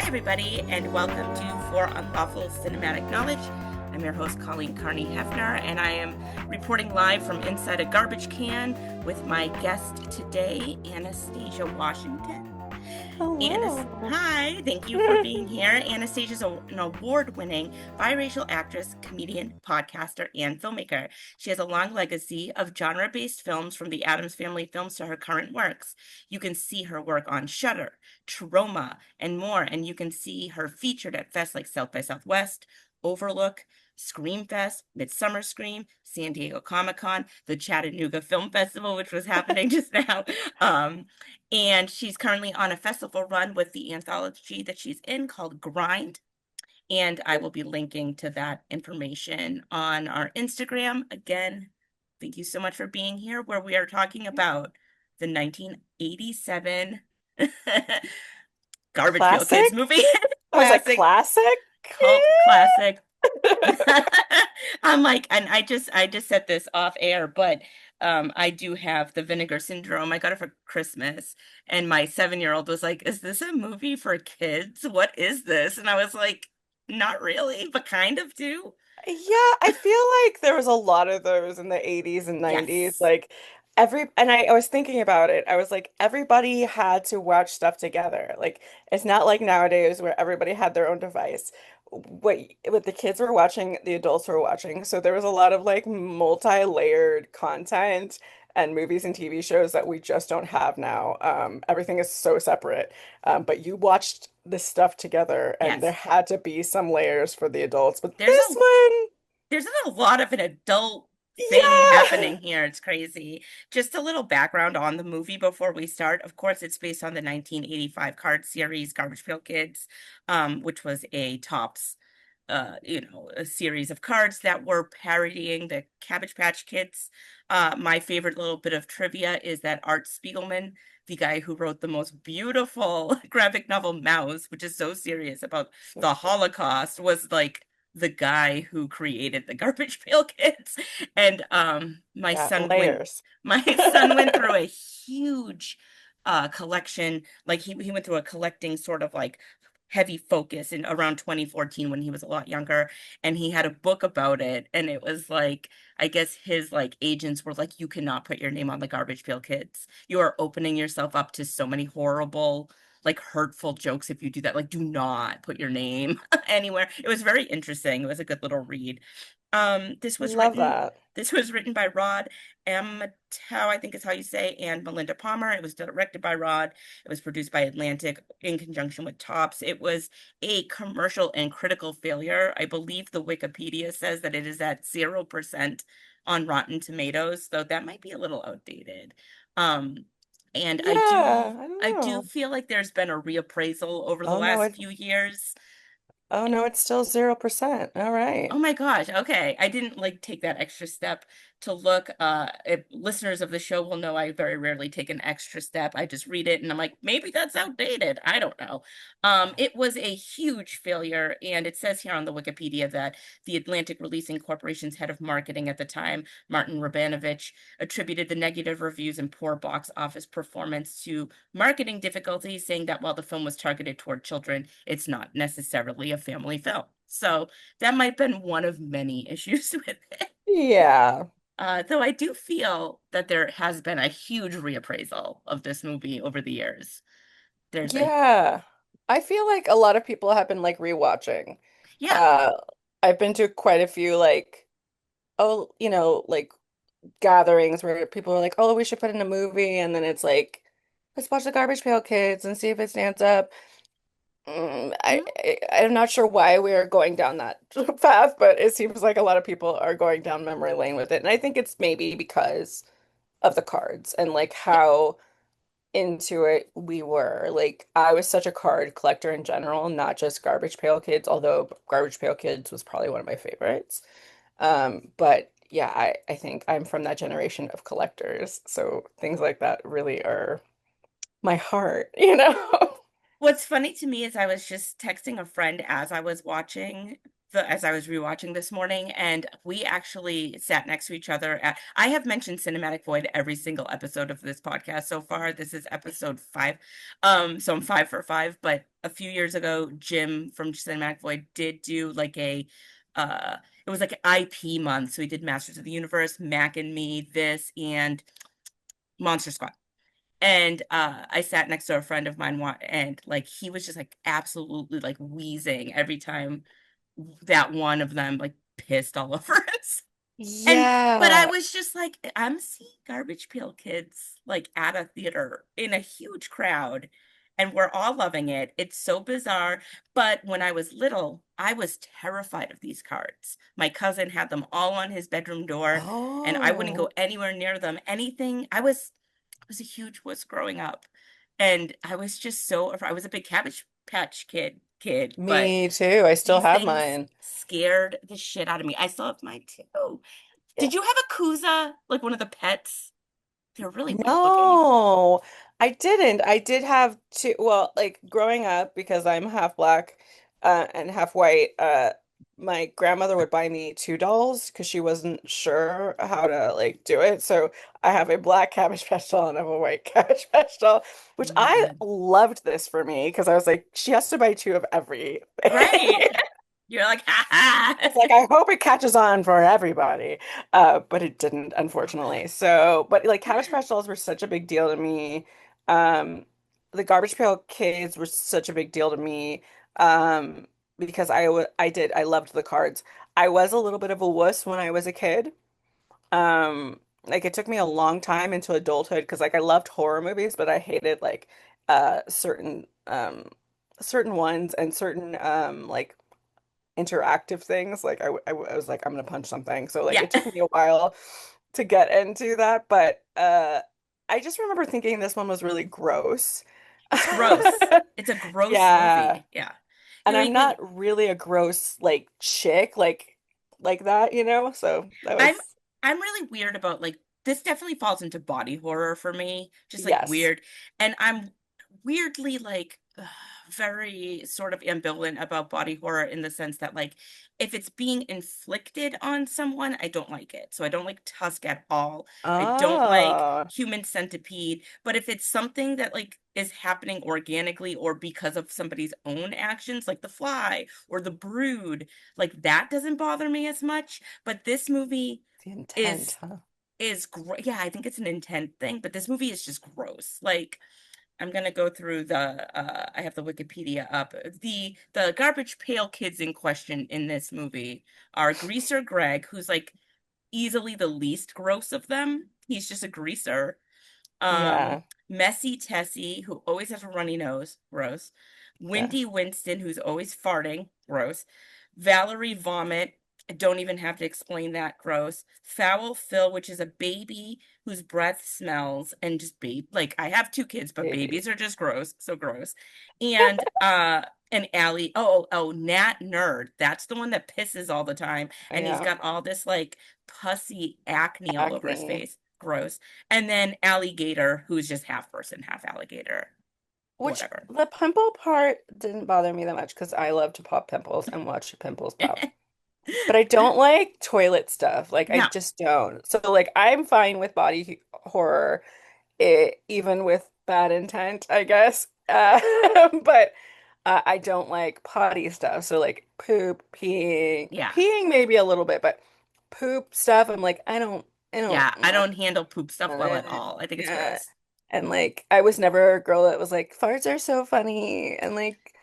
everybody, and welcome to For Unlawful Cinematic Knowledge. I'm your host, Kolleen Carney Hoepfner, and I am reporting live from inside a garbage can with my guest today, Anastasia Washington. Hello. Hi, thank you for being here. Anastasia is an award-winning biracial actress, comedian, podcaster, and filmmaker. She has a long legacy of genre-based films from the Addams Family films to her current works. You can see her work on Shudder, Trauma, and more, and you can see her featured at fests like South by Southwest, Overlook, Screamfest, Midsummer Scream, San Diego Comic-Con, the Chattanooga Film Festival, which was happening just now. And she's currently on a festival run with the anthology that she's in called Grind. And I will be linking to that information on our Instagram. Again, thank you so much for being here, where we are talking about the 1987 Garbage Pail Kids Classic? movie. I was like, Classic, classic? cult classic. I'm like, and I just said this off air, but I do have the vinegar syndrome. I got it for Christmas, and my 7-year-old was like, "Is this a movie for kids? What is this?" And I was like, "Not really, but kind of too." Yeah, I feel like there was a lot of those in the 80s and 90s. Yes. Like I was thinking about it. I was like, everybody had to watch stuff together. Like it's not like nowadays where everybody had their own device. What the kids were watching, the adults were watching. So there was a lot of like multi-layered content and movies and TV shows that we just don't have now. Everything is so separate. But you watched this stuff together, and there Yes. had to be some layers for the adults. But There's this a one, there's a lot of an adult thing yeah. happening here. It's crazy. Just a little background on the movie before we start. Of course, it's based on the 1985 card series Garbage Pail Kids, which was a Topps a series of cards that were parodying the Cabbage Patch Kids. My favorite little bit of trivia is that Art Spiegelman, the guy who wrote the most beautiful graphic novel Mouse, which is so serious about the Holocaust, was like the guy who created the Garbage Pail Kids. And my Yeah, son went layers. my son went through a huge collection. Like he went through a collecting sort of like heavy focus in around 2014 when he was a lot younger, and he had a book about it, and it was like, I guess his like agents were like, you cannot put your name on the Garbage Pail Kids. You are opening yourself up to so many horrible, like hurtful jokes if you do that. Like, do not put your name anywhere. It was very interesting. It was a good little read. um this was Love written that. this was written by Rod Amatow, I think is how you say, and Melinda Palmer. It was directed by Rod. It was produced by Atlantic in conjunction with Topps. It was a commercial and critical failure. I believe the Wikipedia says that it is at 0% on Rotten Tomatoes, though that might be a little outdated. Um, and I do Yeah, I don't I do know. feel like there's been a reappraisal over the Oh no, last few years. it's still 0%. All right. Oh my gosh. Okay. I didn't like take that extra step to look. If listeners of the show will know, I very rarely take an extra step. I just read it and I'm like, maybe that's outdated. I don't know. It was a huge failure, and it says here on the Wikipedia that the Atlantic Releasing Corporation's head of marketing at the time, Martin Rabanovich, attributed the negative reviews and poor box office performance to marketing difficulties, saying that while the film was targeted toward children, it's not necessarily a family film. So that might have been one of many issues with it. Yeah. Though I do feel that there has been a huge reappraisal of this movie over the years. There's a, Yeah. I feel like a lot of people have been like rewatching. yeah, Uh, I've been to quite a few like, like gatherings where people are like, "Oh, we should put in a movie," and then it's like, "Let's watch the Garbage Pail Kids and see if it stands up." no, I'm not sure why we are going down that path, but it seems like a lot of people are going down memory lane with it. And I think it's maybe because of the cards and like yeah, how into it we were. Like I was such a card collector in general, not just Garbage Pail Kids, although Garbage Pail Kids was probably one of my favorites. But yeah, I think I'm from that generation of collectors, so things like that really are my heart, you know? What's funny to me is I was just texting a friend as I was watching as I was rewatching this morning, and we actually sat next to each other at. I have mentioned Cinematic Void every single episode of this podcast so far. This is episode 5, so I'm 5 for 5. But a few years ago, Jim from Cinematic Void did do like uh, it was like IP month, so he did Masters of the Universe, Mac and Me, this, and Monster Squad. And I sat next to a friend of mine, and like he was just like absolutely like wheezing every time that one of them like pissed all over us. And but I Yeah. was just like, I'm seeing Garbage Pail Kids like at a theater in a huge crowd, and we're all loving it. It's so bizarre. But when I was little, I was terrified of these cards. My cousin had them all on his bedroom door, and I wouldn't Oh, go anywhere near them. Anything. I was a huge wuss growing up, and I was just so. I was a big Cabbage Patch kid, but me too. I still these have things mine. scared the shit out of me. I still have mine too. Yeah. Did you have a Kuza, like one of the pets? They're really weird looking. No, I didn't. I did have two, well, like growing up, because I'm half black and half white, my grandmother would buy me two dolls because she wasn't sure how to like do it. So I have a black Cabbage Patch doll and I have a white Cabbage Patch doll, which Oh my I God. loved this for me because I was like, she has to buy two of everything. Right. You're like, ha It's ha. like I hope it catches on for everybody, but it didn't, unfortunately. So, but like Cabbage Patch dolls were such a big deal to me. Um, the Garbage Pail Kids were such a big deal to me, um, because I loved the cards. I was a little bit of a wuss when I was a kid. Like it took me a long time into adulthood because like I loved horror movies, but I hated like certain certain ones and certain like interactive things. Like I was like, I'm gonna punch something. So like Yeah, it took me a while to get into that, but I just remember thinking this one was really gross. it's gross. It's a gross Yeah. movie. Yeah. And You're I'm like, wait, not really a gross like chick like that, you know? So that I'm was I'm really weird about like this definitely falls into body horror for me, just like yes. weird. And I'm weirdly like very sort of ambivalent about body horror in the sense that like if it's being inflicted on someone, I don't like it. So I don't like Tusk at all. I don't like Oh, Human Centipede, but if it's something that like is happening organically or because of somebody's own actions, like The Fly or The Brood, like that doesn't bother me as much. But this movie the intent, is huh? yeah, I think it's an intent thing, but this movie is just gross. Like I'm gonna go through the I have the Wikipedia up. The garbage pail kids in question in this movie are Greaser Greg, who's like easily the least gross of them. He's just a greaser. Um, Yeah. Messy Tessie, who always has a runny nose, gross. Yeah. Windy Winston, who's always farting, gross. Valerie Vomit, I don't even have to explain that, gross. Foul Phil, which is a baby whose breath smells and just babe, like I have two kids, but Baby. babies are just gross, so gross. And Allie, Nat Nerd, that's the one that pisses all the time, and he's Yeah. got all this like pussy acne all over his Acne. face, gross. And then Alligator, who's just half person, half alligator. Which Whatever. the pimple part didn't bother me that much because I love to pop pimples and watch pimples pop. But I don't like toilet stuff. Like I No. just don't. So like I'm fine with body horror, even with bad intent, I guess. But I don't like potty stuff. So like poop, peeing, Yeah. peeing maybe a little bit, but poop stuff, I'm like I don't Yeah. I don't handle poop stuff want well at it. all. I think it's Yeah. gross. And like I was never a girl that was like farts are so funny and like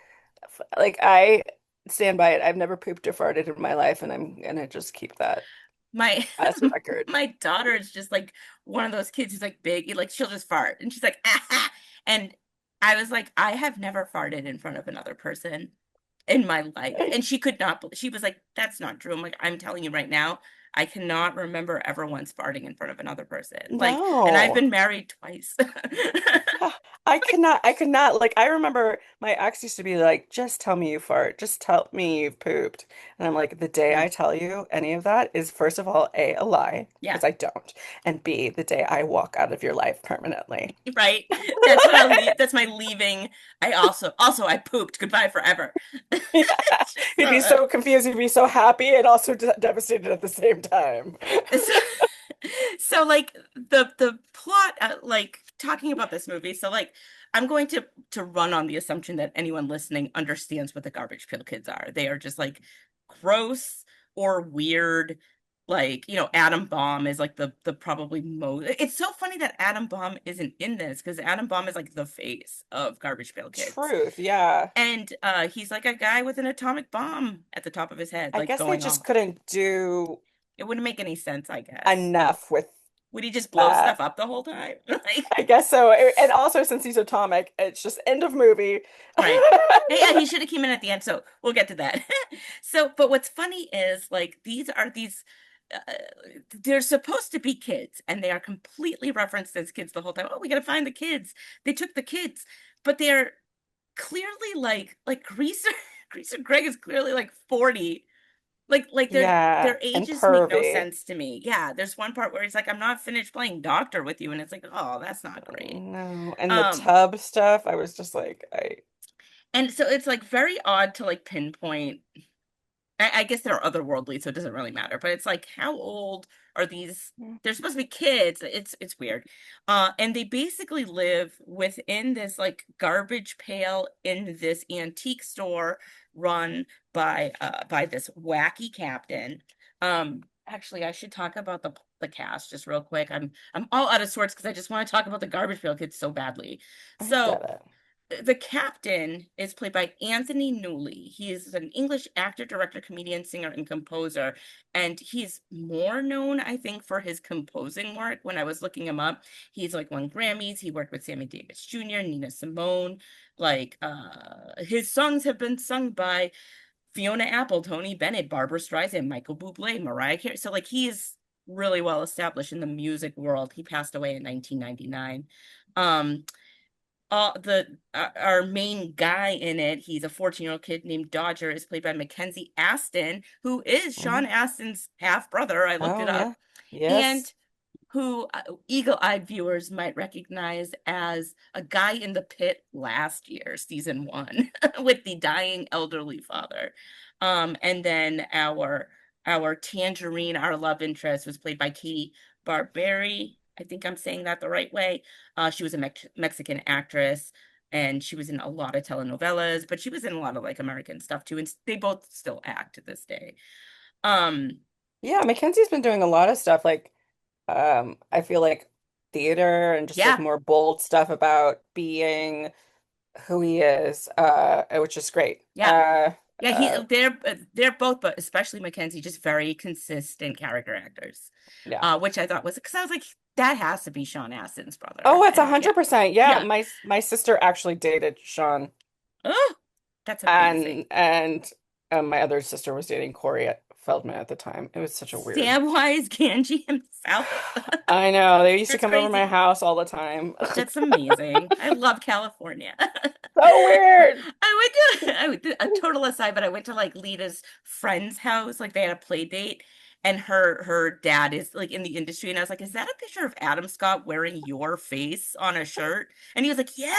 I stand by it. I've never pooped or farted in my life and I'm gonna just keep that My as a record. my daughter is just like one of those kids who's like big, like she'll just fart and she's like, ah. And I was like, I have never farted in front of another person in my life. And she could not, she was like, that's not true. I'm like, I'm telling you right now, I cannot remember ever once farting in front of another person. Like, and I've No. been married twice. Ah, I could not, like, I remember my ex used to be like, just tell me you fart, just tell me you've pooped. And I'm like, the day Mm, I tell you any of that is, first of all, A, a lie, yeah, because I don't, and B, the day I walk out of your life permanently. right. That's when I'll leave. That's my leaving. I also I pooped. Goodbye forever. Yeah. So, You'd be so confused, you'd be so happy and also devastated at the same time. so, so like the plot, like talking about this movie. So like I'm going to run on the assumption that anyone listening understands what the Garbage Pail Kids are. They are just like gross or weird. Like, Adam Bomb is like the probably most. It's so funny that Adam Bomb isn't in this because Adam Bomb is like the face of Garbage Pail Kids. Truth, yeah. And he's like a guy with an atomic bomb at the top of his head, I like guess they going just off. couldn't do It wouldn't make any sense, I guess. enough with Would he just blow that. stuff up the whole time? Like, I guess so. And also, since he's atomic, it's just end of movie. right. Yeah, he should have came in at the end, so we'll get to that. So, but what's funny is like these uh, they're supposed to be kids and they are completely referenced as kids the whole time. Oh, we got to find the kids. They took the kids, but they're clearly like Greaser Greaser Greg is clearly like 40. Like Yeah, their and ages make no pervy. sense to me. Yeah, there's one part where he's like, I'm not finished playing doctor with you, and it's like, oh, that's not great. No, and the Um, tub stuff, I was just like, and so it's like very odd to like pinpoint. I guess they're otherworldly, so it doesn't really matter. But it's like, how old are these? They're supposed to be kids. It's weird. And they basically live within this like garbage pail in this antique store run by this wacky captain. Actually, I should talk about the cast just real quick. I'm all out of sorts because I just want to talk about the garbage pail kids so badly. I get So it. the captain is played by Anthony Newley. He is an English actor, director, comedian, singer, and composer. And he's more known, I think, for his composing work. When I was looking him up, he's like won Grammys. He worked with Sammy Davis Jr., Nina Simone. Like his songs have been sung by Fiona Apple, Tony Bennett, Barbara Streisand, Michael Bublé, Mariah Carey. So like he's really well established in the music world. He passed away in 1999. Um, the our main guy in it, he's a 14-year-old kid named Dodger, is played by Mackenzie Aston, who is Mhm. Sean Astin's half brother. I looked Oh, it up. yeah. And Yes. who eagle-eyed viewers might recognize as a guy in the pit last year, season one, with the dying elderly father. And then our Tangerine, our love interest, was played by Katie Barberi. I think I'm saying that the right way. She was a Mexican actress and she was in a lot of telenovelas, but she was in a lot of like American stuff too. And they both still act to this day. Um, Yeah, Mackenzie's been doing a lot of stuff, like, I feel like theater and just like yeah, more bold stuff about being who he is, which is great. yeah. Yeah, they're both, but especially Mackenzie, just very consistent character actors. Yeah. Which I thought was because I was like, that has to be Sean Astin's Oh, brother. it's a And yeah, hundred percent. Yeah, yeah. my sister actually dated Sean, Oh, that's amazing. and my other sister was dating Corey Feldman at the time. It was such a weird. Samwise Ganji himself. I know. They used to That's come over my crazy. house all the time. That's amazing. I love California. So weird. I went to a total aside, but I went to like Lita's friend's house. Like they had a play date, and her dad is like in the industry, and I was like, "Is that a picture of Adam Scott wearing your face on a shirt?" And he was like, "Yeah,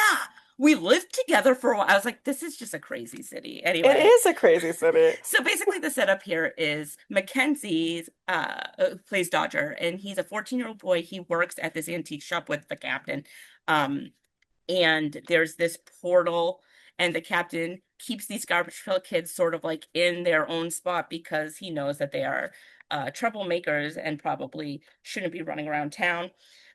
we lived together for a while." I was like, "This is just a crazy city." It Anyway, is a crazy city. so basically the setup here is Mackenzie's plays Dodger, and he's a 14-year-old boy. He works at this antique shop with the captain. Um, and there's this portal and the captain keeps these garbage pail kids sort of like in their own spot because he knows that they are troublemakers and probably shouldn't be running around town.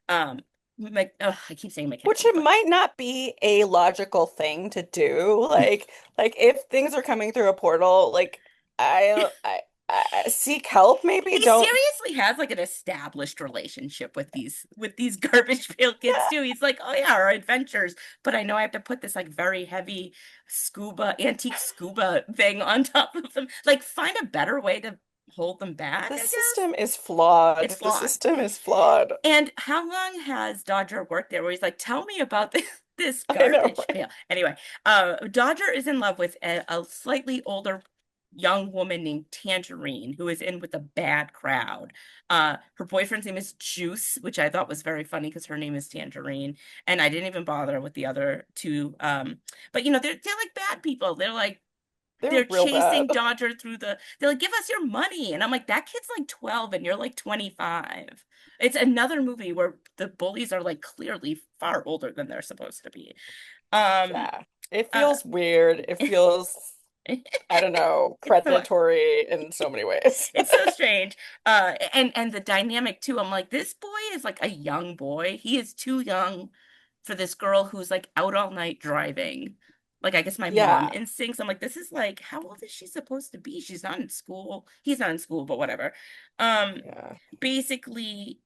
I keep saying Which Mackenzie, it but might not be a logical thing to do. Like if things are coming through a portal, like I seek help maybe. he Don't. seriously has like an established relationship with these garbage pail kids too. He's like, oh yeah, our adventures, but I know I have to put this like very heavy antique scuba thing on top of them. Like, find a better way to hold them back, The I guess. system is It's flawed. The flawed. system is flawed. And how long has Dodger worked there? Where he's like, tell me about this I know, garbage right? pail. Anyway, Dodger is in love with a slightly older young woman named Tangerine, who is in with a bad crowd. Her boyfriend's name is Juice, which I thought was very funny because her name is Tangerine, and I didn't even bother with the other two. But they're like bad people. They're They're real bad. chasing Dodger through they're like, give us your money. And I'm like, that kid's like 12 and you're like 25. It's another movie where the bullies are like clearly far older than they're supposed to be. Um, Yeah. It uh, feels weird. It feels, I don't know, it's so predatory in so many ways. it's so strange. And the dynamic too. I'm like, this boy is like a young boy. He is too young for this girl who's like out all night driving. Like, I guess my mom Yeah. instincts. I'm like, this is like, how old is she supposed to be? She's not in school. He's not in school, but whatever. Um, Yeah. Basically,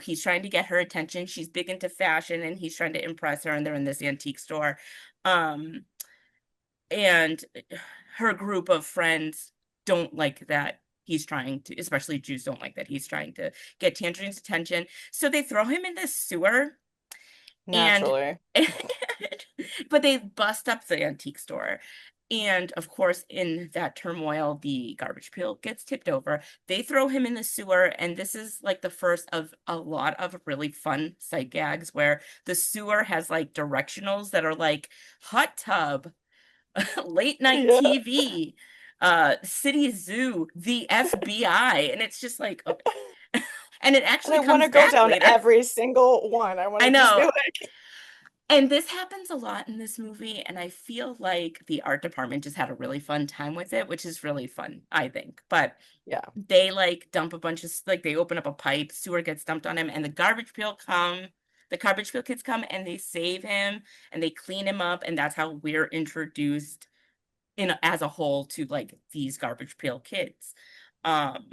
he's trying to get her attention. She's big into fashion and he's trying to impress her, and they're in this antique store. Um, and her group of friends don't like that he's trying to, especially Jews don't like that he's trying to get Tangerine's attention. So they throw him in the sewer and Naturally. but they bust up the antique store. And of course, in that turmoil, the garbage pail gets tipped over. They throw him in the sewer, and this is like the first of a lot of really fun sight gags where the sewer has like directionals that are like hot tub, late night Yeah. TV, city zoo, the FBI, and it's just like okay. And it And actually I want comes to go back down later. every single one. I want I to just be know. like, And this happens a lot in this movie, and I feel like the art department just had a really fun time with it, which is really fun, I think. But yeah, they like dump a bunch of like they open up a pipe, sewer gets dumped on him, and the garbage pail kids come and they save him and they clean him up, and that's how we're introduced in as a whole to like these garbage pail kids. Um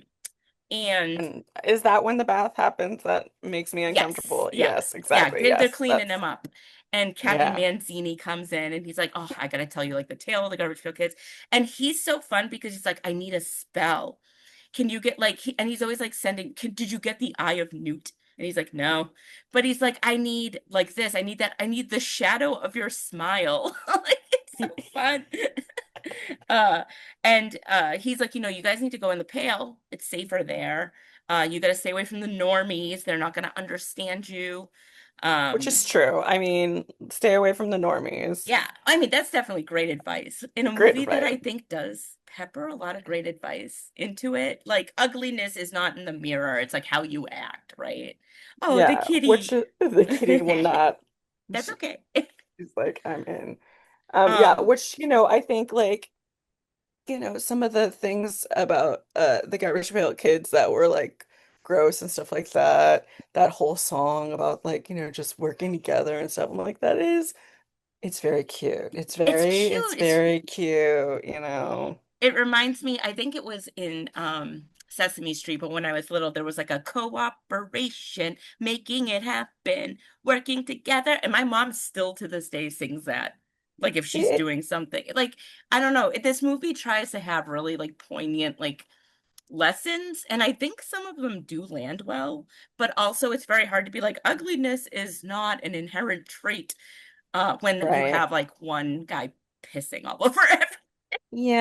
and and is that when the bath happens that makes me Yes, uncomfortable? yeah, Yes, yeah. exactly. They're Yes, cleaning that's him up, and Captain yeah. Manzini comes in, and he's like, "Oh, I gotta tell you like the tale of the Garbage Pail Kids," and he's so fun because he's like, "I need a spell. Can you get like?" And he's always like Did you get the Eye of Newt? And he's like, "No," but he's like, "I need like this. I need that. I need the shadow of your smile." Like it's so fun. Uh, and he's like, you guys need to go in the pail. It's safer there. You got to stay away from the normies. They're not going to understand you. Which is Um, true. I mean, stay away from the normies. yeah, I mean, that's definitely great advice in a Great movie that advice. I think does pepper a lot of great advice into it. Like, ugliness is not in the mirror, it's like how you act, right? Oh, the Yeah, which kitty. the kitty will not. That's okay. She's like, I'm in. Yeah, Um, which, I think like, some of the things about the Garbage Pail Kids that were like gross and stuff like that, that whole song about like, just working together and stuff. I'm like, it's very cute. it's It's cute. very cute. It reminds me, I think it was in Sesame Street, but when I was little, there was like a cooperation, making it happen, working together. And my mom still to this day sings that. Like if she's It, doing something. Like, I don't know. This movie tries to have really like poignant like lessons, and I think some of them do land well, but also it's very hard to be like ugliness is not an inherent trait when you right. have like one guy pissing all over everything.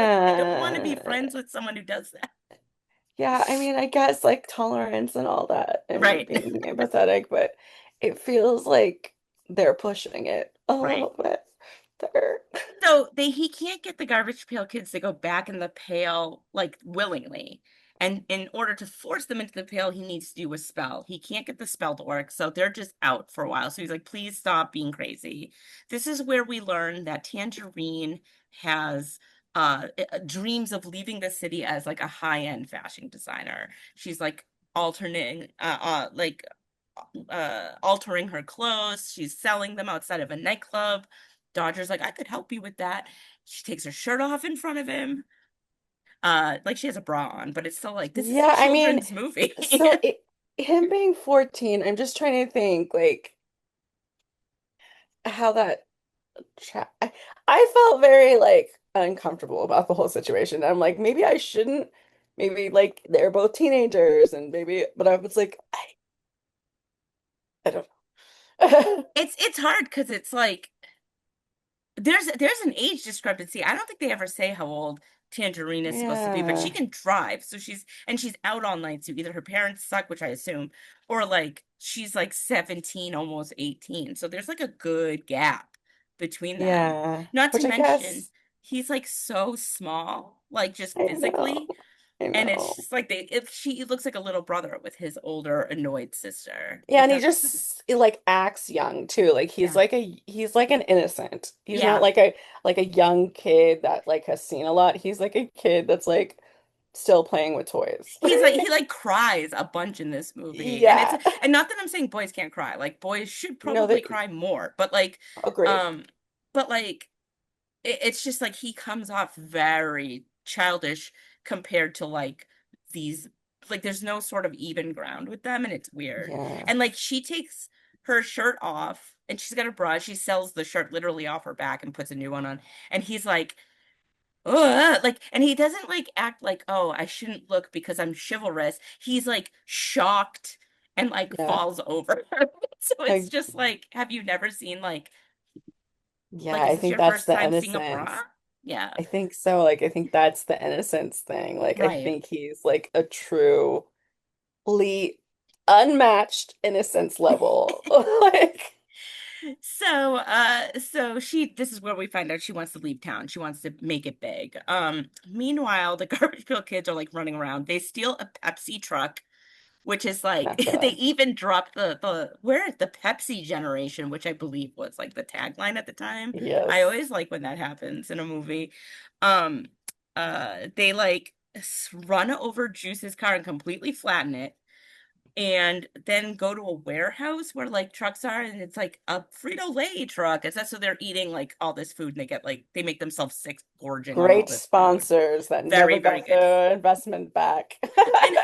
Like, I don't want to be Yeah. friends with someone who does that. Yeah, I mean, I guess like tolerance and all that and Right. being empathetic, but it feels like they're pushing it a Right. little bit there. So he can't get the garbage pail kids to go back in the pail like willingly. And in order to force them into the pail, he needs to do a spell. He can't get the spell to work, so they're just out for a while. So he's like, please stop being crazy. This is where we learn that Tangerine has dreams of leaving the city as like a high-end fashion designer. She's like alternating altering her clothes. She's selling them outside of a nightclub. Dodger's like, I could help you with that. She takes her shirt off in front of him. Like she has a bra on, but it's still like this is a Yeah, I mean, children's movie. him being 14, I'm just trying to think like how that I felt very like uncomfortable about the whole situation. I'm like, maybe I shouldn't maybe like they're both teenagers and maybe, but I was like, I don't know. It's hard because it's like there's an age discrepancy. I don't think they ever say how old Tangerine is supposed to be, but she Yeah. can drive. So she's out all night. So either her parents suck, which I assume, or like she's like 17, almost 18. So there's like a good gap between them. Yeah. Not to Which I mention, guess he's like so small, like just I know. physically. I And it's know. just like if she looks like a little brother with his older annoyed sister. Yeah, If and he that's just he, like acts young too. Like yeah. he's like an innocent. He's not Yeah. like a young kid that like has seen a lot. He's like a kid that's like still playing with toys. He like cries a bunch in this movie. And it's Yeah. and not that I'm saying boys can't cry. Like boys should No, probably they cry more. But like agreed. um but like it's just like he comes off very childish compared to like these like there's no sort of even ground with them and it's weird. Yeah. And like she takes her shirt off and she's got a bra, she sells the shirt literally off her back and puts a new one on. And he's like ugh, like, and he doesn't like act like, oh, I shouldn't look because I'm chivalrous. He's like shocked and like Yeah. falls over. So it's I, just like, have you never seen yeah, like, is I this think your that's first the time seeing a bra? innocence. Yeah, I think so. Like I think that's the innocence thing. Like I right. think he's like a truly unmatched innocence level. Like So this is where we find out she wants to leave town. She wants to make it big. Meanwhile, the Garbage Pail Kids are like running around. They steal a Pepsi truck, which is like they naturally. even dropped the where the Pepsi generation, which I believe was like the tagline at the time. I Yes. always like when that happens in a movie. Um they like run over Juice's car and completely flatten it and then go to a warehouse where like trucks are and it's like a Frito-Lay truck. It's that so they're eating like all this food and they get like they make themselves sick gorging on all Great this food. sponsors that never Very, very got good. the investment back. And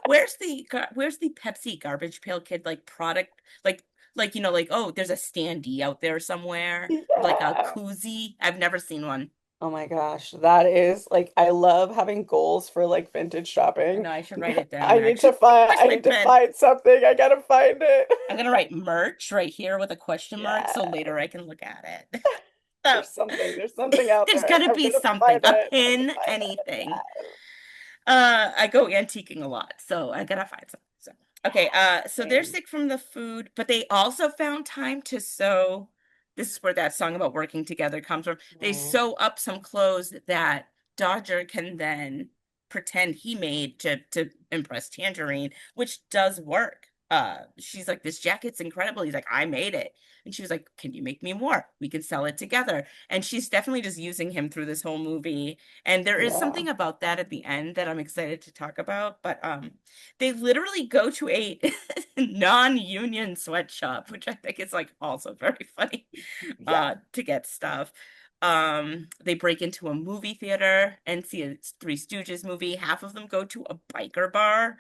where's the Pepsi Garbage Pail Kid like product like like oh there's a standee out there somewhere like a Yeah. koozie. I've never seen one. Oh my gosh, that is like I love having goals for like vintage I shopping. know I should write it down actually. Where's I my need to pen? find something. I gotta find it. I'm gonna write merch right here with a question mark so Yeah. later I can look at it. So There's something out there's there. gotta I'm be gonna something. find A it. I'm gonna pin, find it. anything. I go antiquing a lot, so I gotta find something. So okay, so they're Same. sick from the food, but they also found time to sew. This is where that song about working together comes from. They Mhm. sew up some clothes that Dodger can then pretend he made to impress Tangerine, which does work. She's like, this jacket's incredible. He's like, I made it. And she was like, can you make me more? We can sell it together. And she's definitely just using him through this whole movie and there is Yeah. something about that at the end that I'm excited to talk about. But they literally go to a non-union sweatshop, which I think is like also very funny, Yeah. to get stuff. They break into a movie theater and see a Three Stooges movie. Half of them go to a biker bar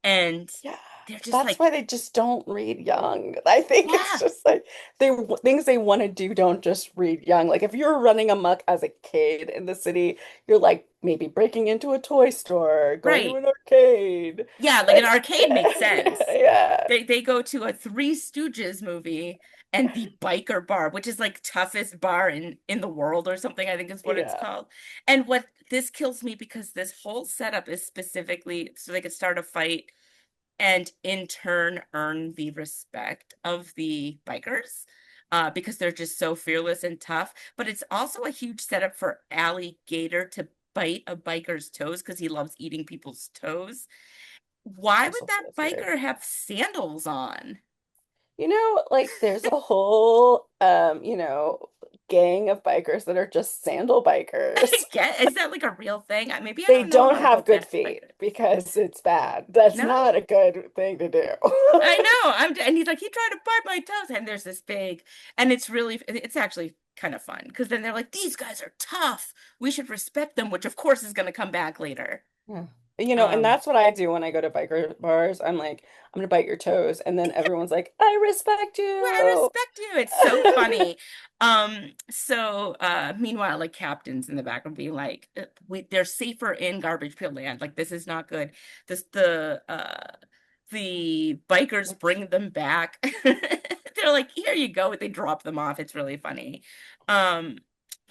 and Yeah. they're just That's like, why they just don't read young. I think it's yeah, just like things they want to do don't just read young. Like if you're running amok as a kid in the city, you're like maybe breaking into a toy store, going to right. an arcade. Yeah, like an Like arcade makes sense. yeah. They go to a Three Stooges movie and the biker bar, which is like toughest bar in the world or something, I think is what it's Yeah. called. And what this kills me because this whole setup is specifically so they could start a fight and in turn earn the respect of the bikers. Because they're just so fearless and tough. But it's also a huge setup for Alligator to bite a biker's toes because he loves eating people's toes. Why would Also that feels weird. biker have sandals on? Like there's a whole gang of bikers that are just sandal bikers. Get is that like a real thing? Maybe I They don't know don't enough have about good that feet biker. because it's bad. That's not No, a good thing to do. I know. And he's like, he tried to bite my toes, and there's this big, and it's actually kind of fun because then they're like, these guys are tough. We should respect them, which of course is going to come back later. Yeah. And Um, that's what I do when I go to biker bars. I'm like, I'm gonna bite your toes, and then everyone's like, I respect well, I you. respect you. It's so funny. Meanwhile, like captains in the back would be like, they're safer in garbage pail land. Like this is not good. This the bikers bring them back. They're like, here you go. They drop them off. It's really funny. Um,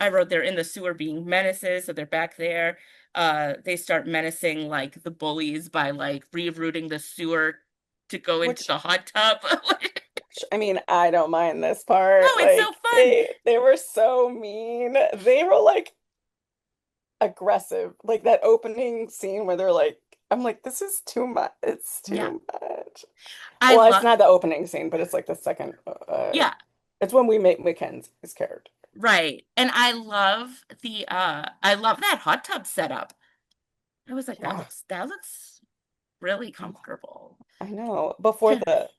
I wrote they're in the sewer being menaces, so they're back there. They start menacing like the bullies by like rerouting the sewer to go into Which, the hot tub. I mean, I don't mind this part. Oh, it's so Like fun. they were so mean. They were like aggressive. Like that opening scene where they're like, I'm like, this is too much. It's Yeah. too much. I Well, it's love, not the opening scene, but it's like the second. yeah, It's when we make Mackenzie's character. right. And I love that hot tub setup. I was like, Yeah, that looks really comfortable. I know. Before the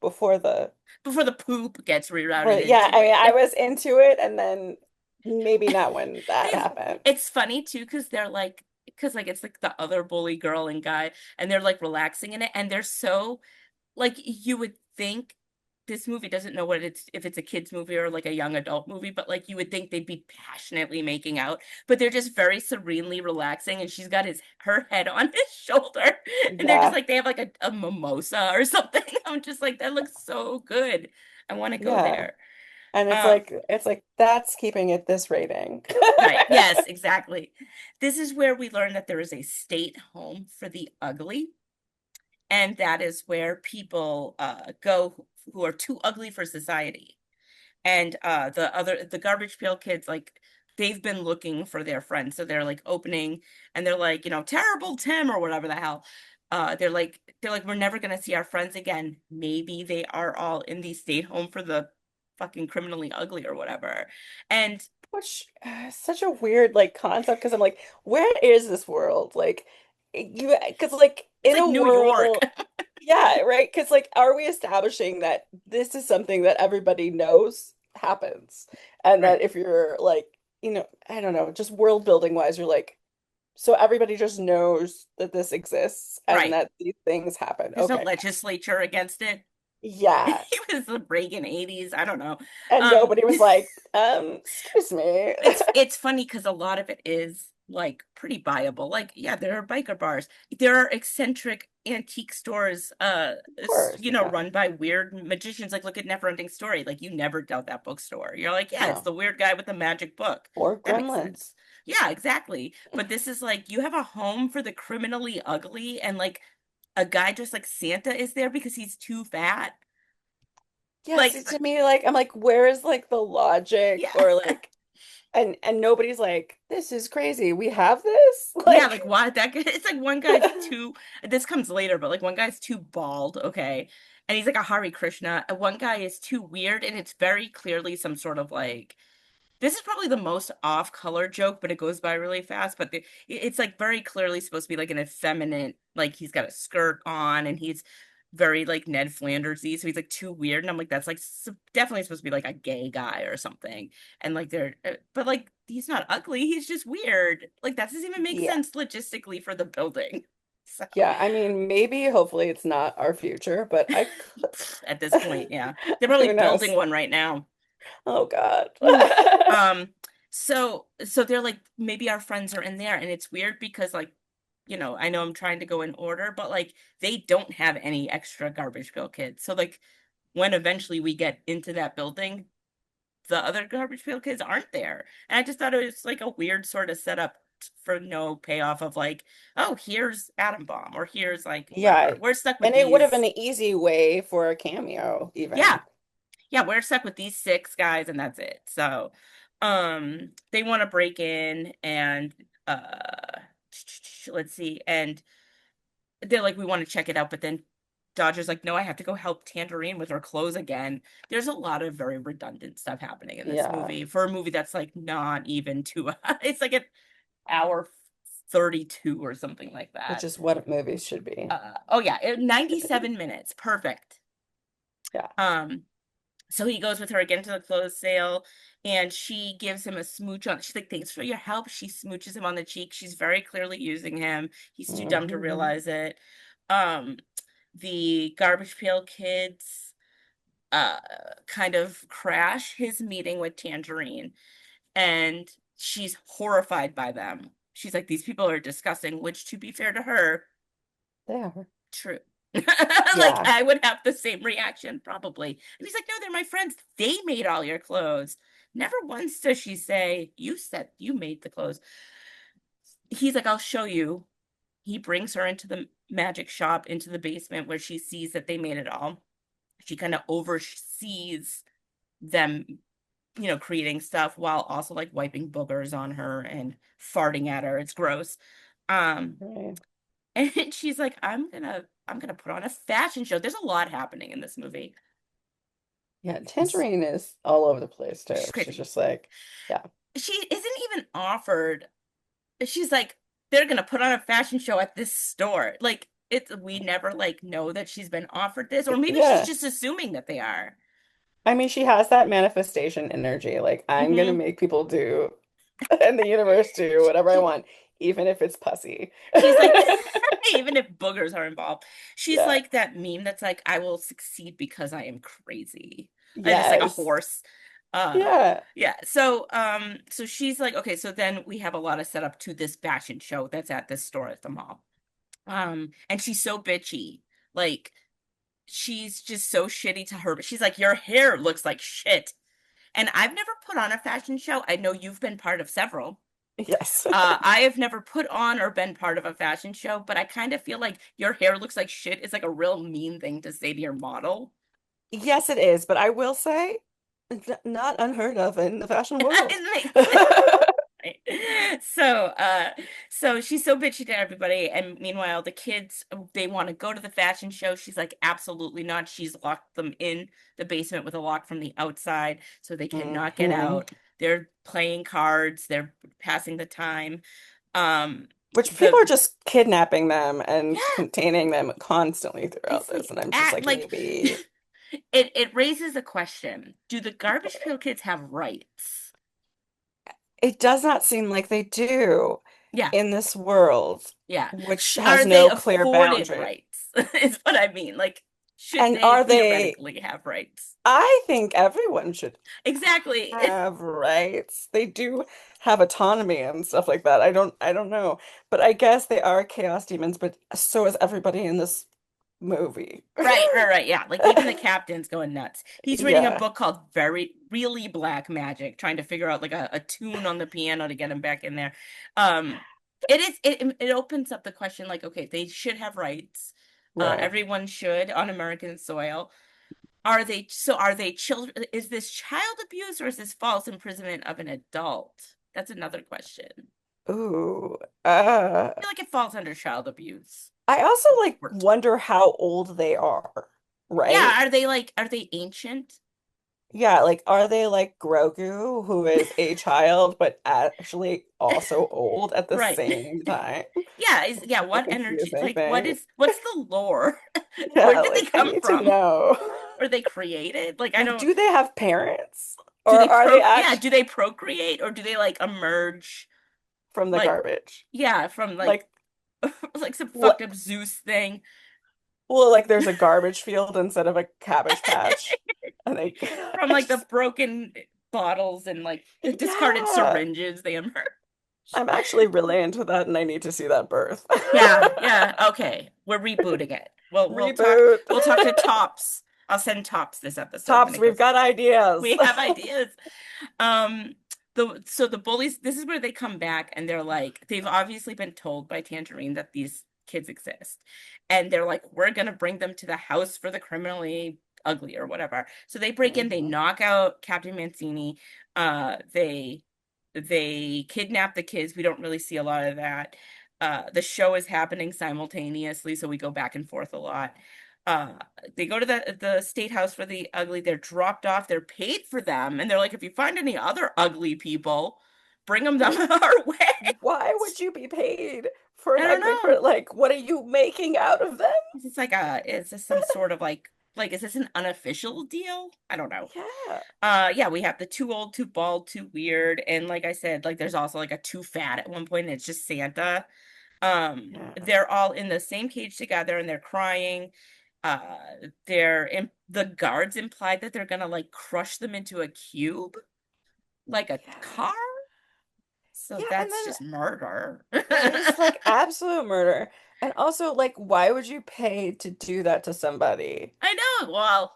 Before the poop gets before rerouted yeah, into I mean, I it. was into it, and then maybe not when that It's, happened. it's funny too, because like it's like the other bully girl and guy, and they're like relaxing in it, and they're so like you would think this movie doesn't know what it's if it's a kids movie or like a young adult movie, but like you would think they'd be passionately making out, but they're just very serenely relaxing, and she's got his her head on his shoulder, and they're just Yeah, like they have like a mimosa or something. I'm just like that looks so good. I want to go yeah. there. And Um, it's like that's keeping it this rating. right. Yes, exactly. This is where we learn that there is a state home for the ugly. And that is where people go who are too ugly for society. And the garbage pail kids, like they've been looking for their friends, so they're like opening, and they're like, terrible Tim or whatever the hell. They're like we're never gonna see our friends again. Maybe they are all in the state home for the fucking criminally ugly or whatever. And Which is such a weird like concept because I'm like, where is this world? Like because like it's in like a New York. world, yeah, right? Because like, are we establishing that this is something that everybody knows happens, and Right, that if you're like, I don't know, just world building wise, you're like, so everybody just knows that this exists and right. that these things happen. There's no Okay, legislature against it. yeah, It was the Reagan 80s. I don't know. and Um, nobody was like, excuse me. it's funny because a lot of it is like pretty buyable. Like, yeah, there are biker bars. There are eccentric antique stores, Of course, yeah, run by weird magicians. Like, look at Neverending Story. Like, you never doubt that bookstore. You're like, yeah, it's no, the weird guy with the magic book. or That makes gremlins. sense. Yeah, exactly. But this is like you have a home for the criminally ugly, and like a guy just like Santa is there because he's too fat. Yeah, Like, see, to me, like, I'm like, where is like the logic yeah. or like, and nobody's like, this is crazy. We have this? Yeah, Like, like why that guy, it's like one guy's too this comes later, but like one guy's too bald, okay? And he's like a Hare Krishna, and one guy is too weird, and it's very clearly some sort of like this is probably the most off-color joke, but it goes by really fast. But it's like very clearly supposed to be like an effeminate, like he's got a skirt on and he's very like Ned Flandersy, so he's like too weird. And I'm like, that's like definitely supposed to be like a gay guy or something. And like but like he's not ugly, he's just weird. Like that doesn't even make yeah. sense logistically for the building. So Yeah, I mean, maybe hopefully it's not our future, but I at this point, yeah, they're who probably building knows? one right now. Oh God. Oof. So they're like, maybe our friends are in there, and it's weird because like, I know I'm trying to go in order, but like they don't have any extra garbage pail kids. So like when eventually we get into that building, the other garbage pail kids aren't there. And I just thought it was like a weird sort of setup for no payoff of like, oh, here's Atom Bomb or here's like Yeah, whoever. We're stuck with and it would have been these. an easy way for a cameo, Yeah, even. yeah, we're stuck with these six guys and that's it. So, they want to break in and let's see, and they're like, we want to check it out, but then Dodger's like, no, I have to go help Tangerine with her clothes again. There's a lot of very redundant stuff happening in this Yeah, movie for a movie that's like not even two. It's like an hour 32 or something like which that. is what movies should be. Oh yeah, 97 minutes, perfect. Yeah. Um, So he goes with her again to the clothes sale, and she gives him a smooch on. She's like, "Thanks for your help." She smooches him on the cheek. She's very clearly using him. He's too dumb to Mhm. realize it. Um, the Garbage Pail Kids uh kind of crash his meeting with Tangerine, and she's horrified by them. She's like, "These people are disgusting," which, to be fair to her, They are. true. Like, Yeah. I would have the same reaction probably. And he's like, "No, they're my friends. They made all your clothes." Never once does she say, "You said you made the clothes." He's like, "I'll show you." He brings her into the magic shop, into the basement where she sees that they made it all. She kind of oversees them, creating stuff while also like wiping boogers on her and farting at her. It's gross. Um, Right. and she's like, I'm gonna put on a fashion show. There's a lot happening in this movie. Yeah, Tangerine is all over the place too. She's She's crazy. just like, yeah. She isn't even offered. She's like, they're gonna put on a fashion show at this store. Like, it's we never like know that she's been offered this, or maybe she's Yeah. just assuming that they are. I mean, she has that manifestation energy. Like, I'm gonna Hmm. make people do and the universe do whatever I want, even if it's pussy. She's like, even if boogers are involved, she's Yeah. like that meme that's like, "I will succeed because I am crazy," and it's like a Yes. horse. Yeah. Yeah. So she's like, okay, so then we have a lot of setup to this fashion show that's at this store at the mall. And she's so bitchy, like she's just so shitty to her. But she's like, "Your hair looks like shit." And I've never put on a fashion show. I know you've been part of several. Yes. I have never put on or been part of a fashion show, but I kind of feel like "your hair looks like shit" is like a real mean thing to say to your model. Yes, it is, but I will say, not unheard of in the fashion world. It makes sense. Right. So she's so bitchy to everybody, and meanwhile, the kids, they want to go to the fashion show. She's like, "Absolutely not." She's locked them in the basement with a lock from the outside, so they cannot get Hmm. out. They're playing cards. They're passing the time. Um, Which people the are just kidnapping them and Yeah, containing them constantly throughout it's this. like And I'm just at like, like maybe. it raises a question: do the Garbage Pail Kids have rights? It does not seem like they do Yeah. in this world, Yeah. which Are has they no clear afforded boundary. rights? Is what I mean. Like, should And they are they, theoretically have rights? I think everyone should Exactly. have rights. They do have autonomy and stuff like that. I don't know. But I guess they are chaos demons, but so is everybody in this movie. Right, right, right. Yeah. Like, even the captain's going nuts. He's reading a Yeah. book called Very Really Black Magic, trying to figure out like a tune on the piano to get him back in there. Um, it opens up the question, like, okay, they should have rights. Right. Everyone should on American soil. Are they children? Is this child abuse, or is this false imprisonment of an adult? That's another question. I Ooh. feel like it falls under child abuse. I also like Worst. wonder how old they are, Yeah, right? are they ancient? Yeah, like are they like Grogu, who is a child but actually also old at the Right. same time? Yeah, It's yeah, a what energy, confusing like thing. what's the lore? Where Yeah, did they like I come need to from? know. Were they created? Like, I Like, don't do they have parents? do Or they are they yeah, actually do they procreate, or do they like emerge, from the like, garbage? yeah, from like Like like some fucked what? up Zeus thing? Well, like there's a garbage field instead of a cabbage patch. And they From I like the just broken bottles and like discarded yeah. syringes they emerge. I'm actually really into that and I need to see that birth. Yeah, yeah. Okay, we're rebooting it. Reboot. We'll talk to Tops. I'll send Tops this episode when Tops, it we've goes. got ideas. We have ideas. Um, the bullies. This is where they come back, and they're like, they've obviously been told by Tangerine that these kids exist, and they're like, "We're gonna bring them to the house for the criminally ugly or whatever." So they break in, they Mhm. knock out Captain Mancini. They kidnap the kids. We don't really see a lot of that. The show is happening simultaneously, so we go back and forth a lot. Uh, they go to the state house for the ugly. They're dropped off. They're paid for them, and they're like, "If you find any other ugly people, bring them Like, our way." why would you be paid for I an don't ugly know. person? Like, what are you making out of them? It's just like it's just some sort of like Like, is this an unofficial deal? I don't know. Yeah. Yeah, we have the too old, too bald, too weird, and like I said, like there's also like a too fat at one point, and it's just Santa. Yeah. They're all in the same cage together and they're crying. The guards implied that they're gonna like crush them into a cube, like a Yeah. car. So Yeah, and that's then just murder. it is like absolute murder. And also, like, why would you pay to do that to somebody? I know. Well,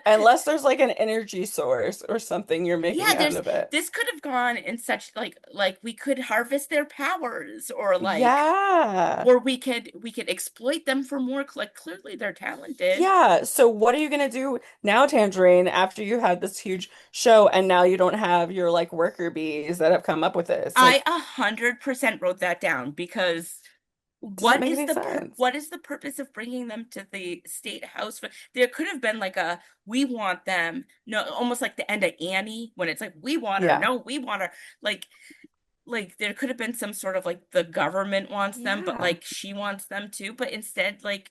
Unless there's like an energy source or something you're yeah, making out of it. this could have gone in such like we could harvest their powers Yeah. or we could exploit them for more, like clearly they're talented. Yeah. So what are you gonna do now, Tangerine, after you had this huge show and now you don't have your like worker bees that have come up with this? I Like, 100% wrote that down because doesn't make any sense. what is the purpose of bringing them to the state house? There could have been like a we want them, no, almost like the end of Annie when it's like we want her, Yeah. no, we want her. Like there could have been some sort of like the government wants them, but Yeah. like she wants them too. But instead, like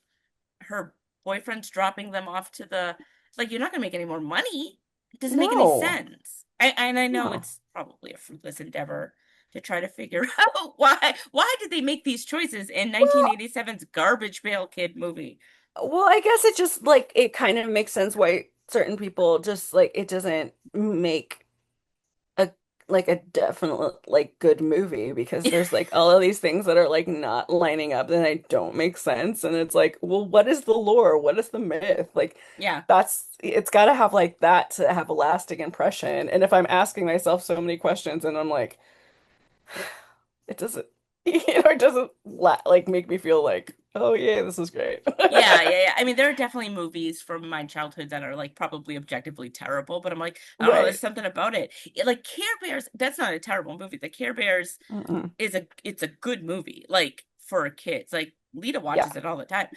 her boyfriend's dropping them off to the like you're not gonna make any more money. It doesn't make any No. sense. I know No. it's probably a fruitless endeavor to try to figure out why did they make these choices in Well, 1987's Garbage Pail Kid movie. I guess it just like it kind of makes sense why certain people just like it doesn't make a like a definite like good movie because there's like all of these things that are like not lining up and they don't make sense and it's like, well, what is the lore? What is the myth? Like Yeah. that's it's got to have like that to have a lasting impression. And if I'm asking myself so many questions and I'm like it doesn't it doesn't like make me feel like, oh yeah, this is great. Yeah. I mean, there are definitely movies from my childhood that are like probably objectively terrible, but I'm like, I don't know, there's Right. something about it. Like Care Bears, that's not a terrible movie. The Care Bears Mm-mm. it's a good movie, like for kids. Like Lita Yeah. watches it all the time.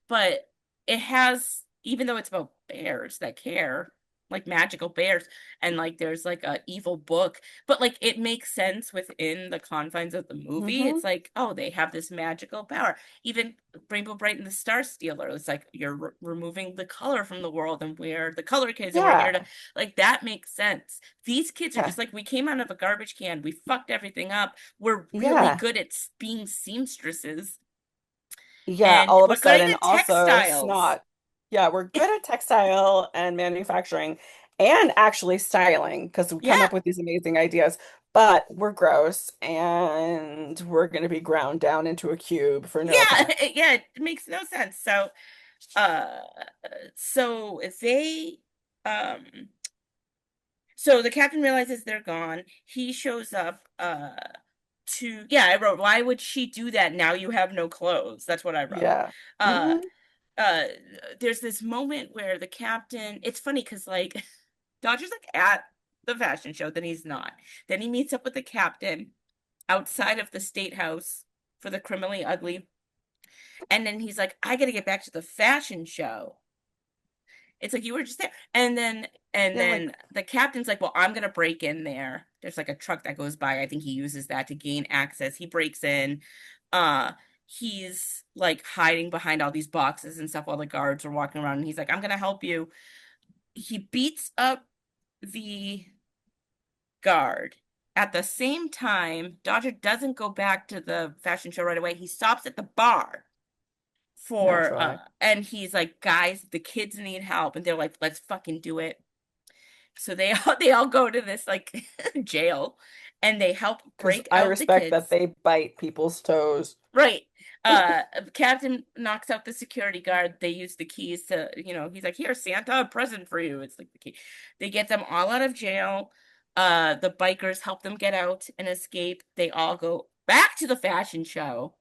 But it has, even though it's about bears that care, like magical bears, and like there's like a evil book, but like it makes sense within the confines of the movie. Hmm. It's like, oh, they have this magical power. Even Rainbow Bright and the Star Stealer, it's like you're removing the color from the world and we're the color kids and we're here to Yeah. like that makes sense. These kids are Yeah. just like, we came out of a garbage can, we fucked everything up, we're really Yeah. good at being seamstresses Yeah, and all of a we're great sudden at also textiles. snot. Yeah, we're good at textile and manufacturing and actually styling because we come Yeah, up with these amazing ideas, but we're gross and we're going to be ground down into a cube for no yeah, apparent. yeah, it makes no sense. Uh, so they, um, so the captain realizes they're gone. He shows up, yeah, I wrote, why would she do that now you have no clothes? That's what I wrote. Yeah. Uh, Hmm. uh, there's this moment where the captain, it's funny because like Dodger's like at the fashion show, then he's not. Then he meets up with the captain outside of the state house for the criminally ugly. And then he's like, I gotta get back to the fashion show. It's like you were just there. And Yeah, then like the captain's like, well, I'm gonna break in there. There's like a truck that goes by. I think he uses that to gain access. He breaks in. Uh he's like hiding behind all these boxes and stuff while the guards are walking around and he's like, I'm gonna help you. He beats up the guard. At the same time, Dodger doesn't go back to the fashion show right away. He stops at the bar naturally. and he's like, guys, the kids need help. And they're like, let's fucking do it. So they all go to this like jail and they help Because break I out the respect that kids. they bite people's toes. Right. Captain knocks out the security guard. They use the keys to, he's like, here, Santa, a present for you. It's like the key. They get them all out of jail. The bikers help them get out and escape. They all go back to the fashion show,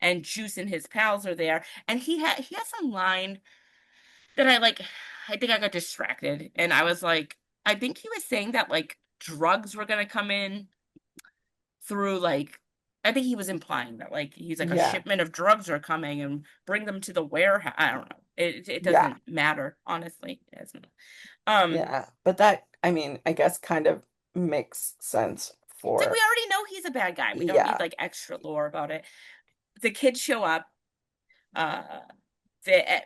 and Juice and his pals are there. And he has some line that I like. I think I got distracted, and I was like, I think he was saying that like drugs were gonna come in through like I think he was implying that like he's like a Yeah. shipment of drugs are coming and bring them to the warehouse. I don't know. It Yeah. doesn't matter, honestly. It doesn't. Um, Yeah. But that, I mean, I guess kind of makes sense it's like we for, already know he's a bad guy. We don't need yeah. like extra lore about it. The kids show up. Uh, the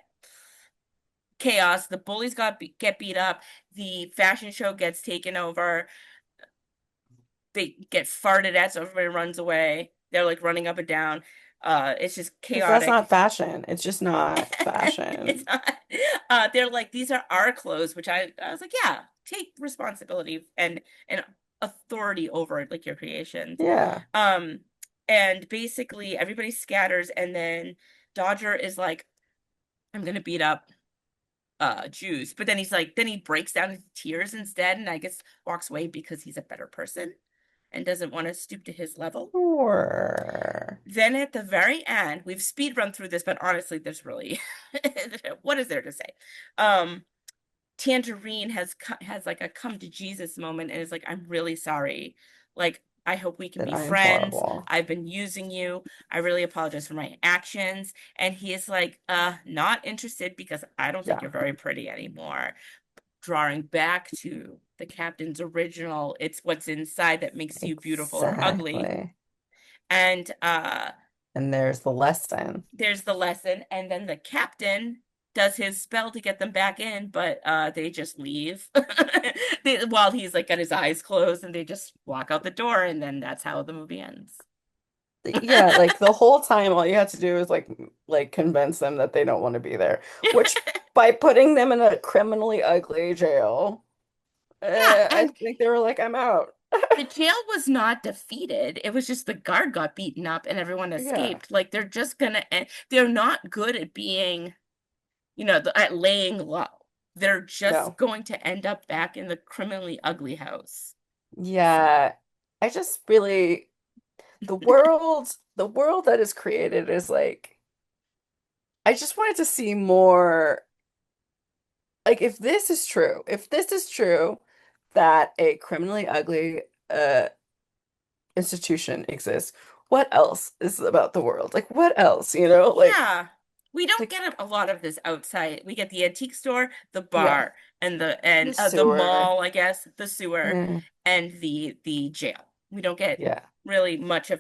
chaos. The bullies get beat up. The fashion show gets taken over. They get farted at, so everybody runs away. They're like running up and down. It's just Because that's chaotic. not fashion. It's just not It's fashion. not. They're like, these are our clothes, which I was like, yeah, take responsibility and authority over like your creations. Yeah. Um, and basically everybody scatters, and then Dodger is like, I'm gonna beat up Jews, but then he's like, then he breaks down into tears instead, and I guess walks away because he's a better person and doesn't want to stoop to his level. Sure. Then at the very end, we've speed run through this, but honestly, there's really what is there to say? Um, Tangerine has like a come to Jesus moment and is like, I'm really sorry. Like, I hope we can That be I am friends. horrible. I've been using you. I really apologize for my actions. And he is like, not interested because I don't think Yeah, you're very pretty anymore. Drawing back to the captain's original, it's what's inside that makes you beautiful or ugly. exactly. And And there's the lesson. there's the lesson, and then the captain does his spell to get them back in, but they just leave while he's like got his eyes closed, and they just walk out the door, and then that's how the movie ends. Yeah, like the whole time, all you have to do is like convince them that they don't want to be there, which by putting them in a criminally ugly jail, Yeah, I and think they were like, I'm out. the jail was not defeated. It was just the guard got beaten up and everyone Yeah, escaped. Like they're just gonna end. They're not good at being, at laying low. They're just no. going to end up back in the criminally ugly house. So Yeah, I just really the world that is created is like I just wanted to see more like if this is true that a criminally ugly institution exists, what else is about the world? Like what else, you know? yeah, we don't Like get a lot of this outside. We get the antique store, the yeah, bar, and the the sewer. mall, I guess, the sewer, Yeah, and the jail. We don't get yeah, really much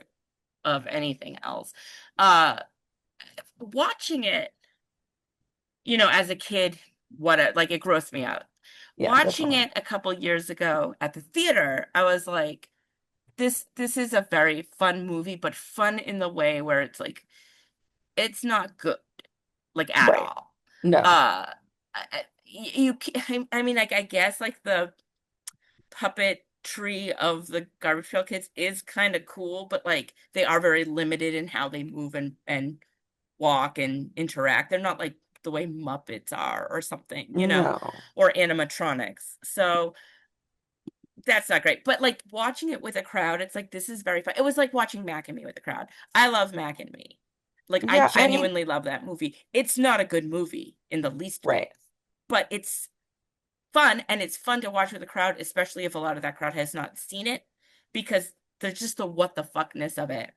of anything else. Uh, Watching it, as a kid, like it grossed me out. yeah, Watching definitely. it a couple years ago at the theater, I was like, this is a very fun movie, but fun in the way where it's like it's not good, like at Right. all. No. I mean, like I guess like the puppet tree of the Garbage Pail Kids is kind of cool, but like they are very limited in how they move and walk and interact. They're not like the way Muppets are or something, No. or animatronics. So that's not great. But like watching it with a crowd, it's like this is very fun. It was like watching Mac and Me with a crowd. I love Mac and Me. Like I Yeah, I mean, genuinely love that movie. It's not a good movie in the least bit, right. but it's fun, and it's fun to watch with a crowd, especially if a lot of that crowd has not seen it, because there's just the what the fuckness of it.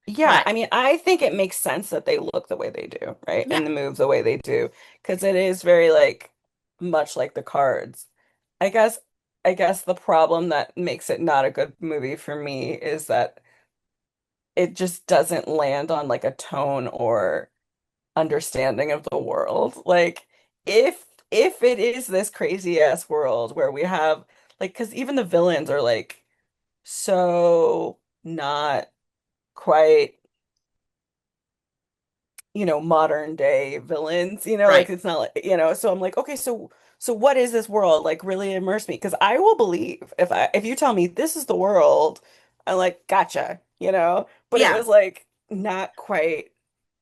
Yeah, But I mean, I think it makes sense that they look the way they do, right? yeah, And the move the way they do, because it is very like much like the cards. I guess I guess the problem that makes it not a good movie for me is that it just doesn't land on like a tone or understanding of the world. Like if it is this crazy ass world where we have like because even the villains are like so not quite modern day villains, like right. it's not like, so I'm like, okay, so what is this world? Like really immerse me because I will believe if you tell me this is the world, I'm like, gotcha, but it Yeah. was like not quite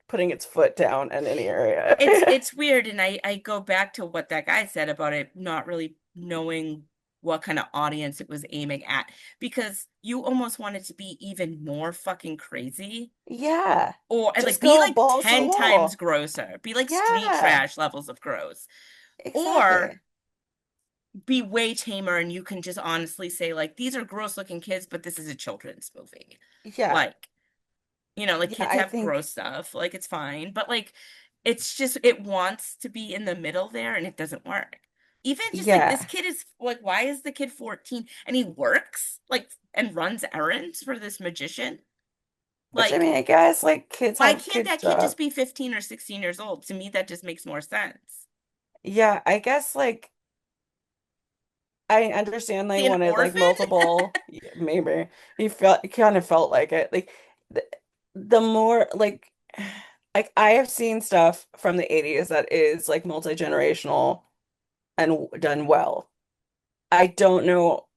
putting its foot down in any area. It's weird, and I go back to what that guy said about it not really knowing what kind of audience it was aiming at, because you almost want it to be even more fucking crazy, Yeah. or and Just like be go like balls to the 10 times wall. grosser, be like street Yeah, trash levels of gross, or exactly. be way tamer, and you can just honestly say like these are gross looking kids, but this is a children's movie. Yeah. Like, like Yeah, kids I have think gross stuff, like it's fine, but like it's just it wants to be in the middle there, and it doesn't work. Even just like this yeah. kid is like, why is the kid 14 and he works like and runs errands for this magician? Which I Like, mean, I guess like kids why have can't good that kid jobs. just be 15 or 16 years old? To me, that just makes more sense. Yeah, I guess like I understand they Is he an wanted like orphan? multiple, yeah, maybe he kind of felt like it. Like the, the more like I have seen stuff from the 80s that is like multi-generational and done well. I don't know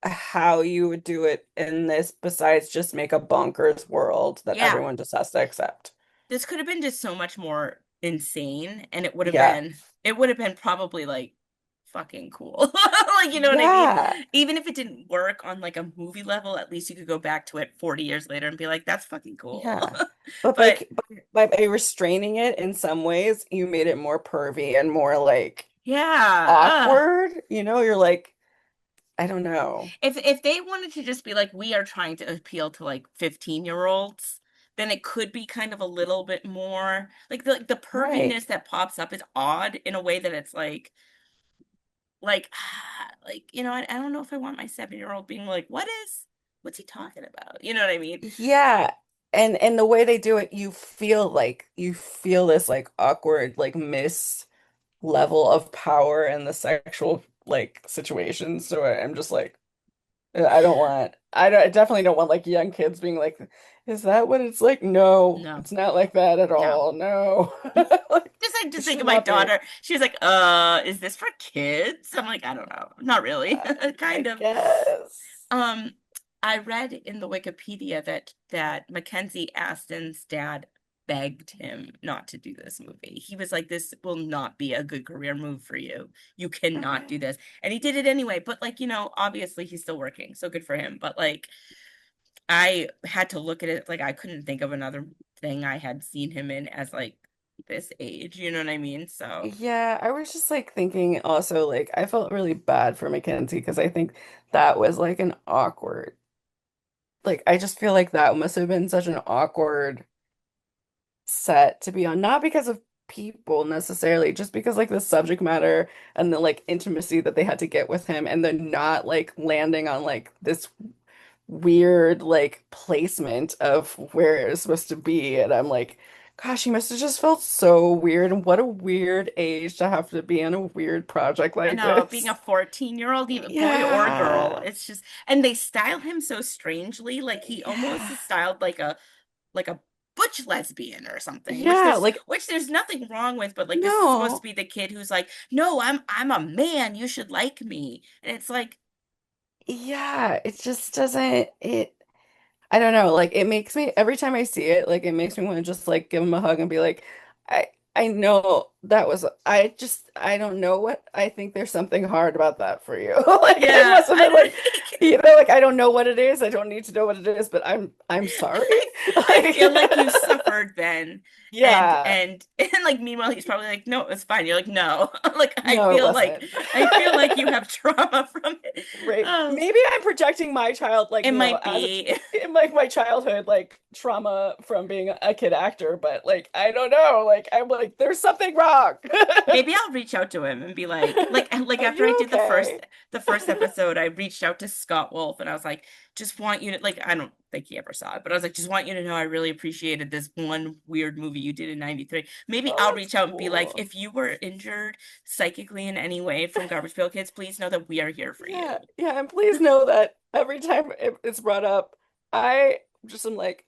how you would do it in this besides just make a bonkers world that Yeah, everyone just has to accept. this could have been just so much more insane, and Yeah. it would have been probably like fucking cool. Like, you know what I mean? Yeah. Even if it didn't work on like a movie level, at least you could go back to it 40 years later and be like, that's fucking cool. Yeah. But But by restraining it in some ways, you made it more pervy and more like yeah, awkward. You know, you're like, I don't know. if they wanted to just be like, we are trying to appeal to like 15-year-olds, then it could be kind of a little bit more like the Right. perviness that pops up is odd in a way that it's like like, I don't know if I want my 7-year-old being like, what's he talking about? You know what I mean? Yeah. And the way they do it, you feel this like awkward, like miss level of power in the sexual like situation. So I'm just like, I definitely don't want like young kids being like, is that what it's like? No, No, it's not like that at no. all. No. Like, Just it think should of my not be. daughter. She was like, is this for kids? I'm like, I don't know. Not really. Kind I of. guess. Um, I read in the Wikipedia that Mackenzie Aston's dad begged him not to do this movie. He was like, "This will not be a good career move for you. You cannot Okay. do this." And he did it anyway. But like, obviously he's still working, so good for him. But like, I had to look at it like I couldn't think of another thing I had seen him in as like this age. You know what I mean? So Yeah, I was just like thinking also like I felt really bad for Mackenzie because I think that was like an awkward like I just feel like that must have been such an awkward set to be on, not because of people necessarily, just because like the subject matter and the like intimacy that they had to get with him and then not like landing on like this weird like placement of where it's supposed to be. And I'm like, gosh, he must have just felt so weird. And what a weird age to have to be on a weird project I like know, being this. a 14-year-old, even boy or girl, Yeah. it's just, and they style him so strangely, like he almost Yeah. is styled like a butch lesbian or something, which Yeah. there's Like, which there's nothing wrong with, but like this is supposed to no. be the kid who's like, no, I'm a man, you should like me. And it's like, Yeah. It just doesn't, it, I don't know, like it makes me every time I see it, like it makes me want to just like give him a hug and be like, I I know that was I don't know what I think there's something hard about that for you. Like it yeah, must have I been don't like like I don't know what it is. I don't need to know what it is, but I'm sorry. I Like feel like you suffered then. And yeah. and and like meanwhile he's probably like, no, it's fine. You're like, no. Like No, it wasn't. I feel like you have trauma from it. Right. Oh, Maybe I'm projecting my child, like, it might as a, be. in like my childhood, like trauma from being a kid actor, but like, I don't know. Like, I'm like, there's something wrong. Maybe I'll reach out to him and be like Are after I you did okay? the first episode, I reached out to Scott Wolf and I was like, just want you to like I don't think he ever saw it, but I was like, just want you to know I really appreciated this one weird movie you did in 93. Maybe Oh, I'll that's reach out and be like, cool. if you were injured psychically in any way from Garbage Pail Kids, please know that we are here for you. Yeah, yeah, and please know that every time it's brought up, I just am like,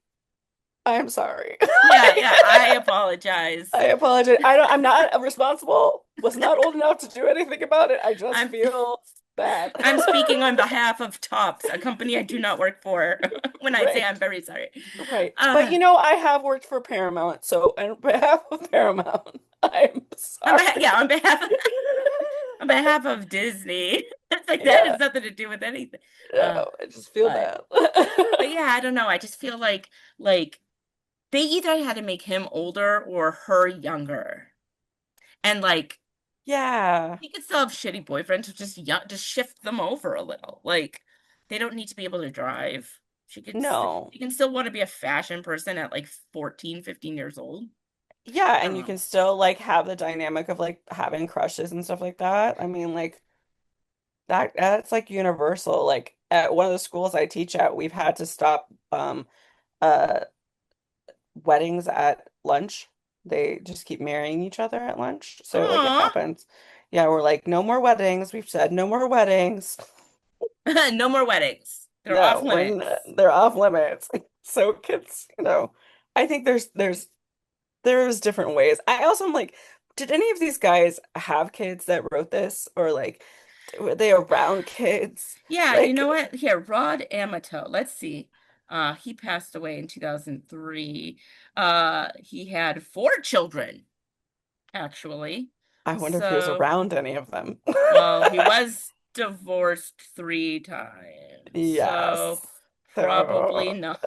I'm sorry. Yeah, Like, yeah, I apologize. I apologize. I'm not responsible. Was not old enough to do anything about it. I just I'm feel bad. I'm speaking on behalf of Tops, a company I do not work for, when I say I'm Right. very sorry. Right. But Uh, I have worked for Paramount, so on behalf of Paramount, I'm sorry. yeah, on behalf of Disney. It's like that Yeah. has nothing to do with anything. Uh, No, I just feel but bad. but yeah, I don't know. I just feel like they either had to make him older or her younger. And like Yeah. he could still have shitty boyfriends, so just shift them over a little. Like they don't need to be able to drive. No. She can still want to be a fashion person at like 14, 15 years old. Yeah, I and don't you know. can still like have the dynamic of like having crushes and stuff like that. I mean, like that's like universal. Like at one of the schools I teach at, we've had to stop uh weddings at lunch. They just keep marrying each other at lunch. So like it Aw. happens. Yeah, we're like, no more weddings. We've said no more weddings. No more weddings. They're off No, limits. they're off limits. So kids, I think there's different ways. I also am like, did any of these guys have kids that wrote this, or like were they around kids? Yeah, you know Like, what? Here, Rod Amato. Let's see. He passed away in 2003. He had four children, actually. I wonder if he was So, around any of them. well, he was divorced three times. So, Yes. probably So, not.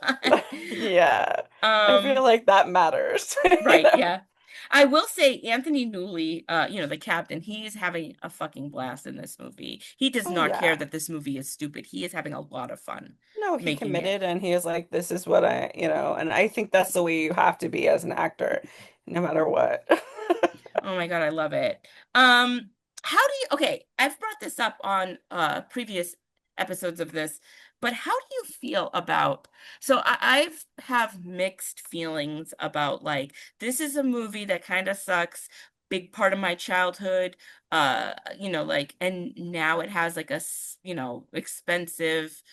yeah. I feel Um, like that matters. right, yeah. I will say Anthony Newley, the captain, he's having a fucking blast in this movie. He does Oh not care yeah. that this movie is stupid. He is having a lot of fun No, he making it. committed and he is like, this is what and I think that's the way you have to be as an actor, no matter what. Oh my God, I love it. How do you, okay, I've brought this up on previous episodes of this, but how do you feel about, so I've have mixed feelings about like this is a movie that kind of sucks, big part of my childhood, like, and now it has like expensive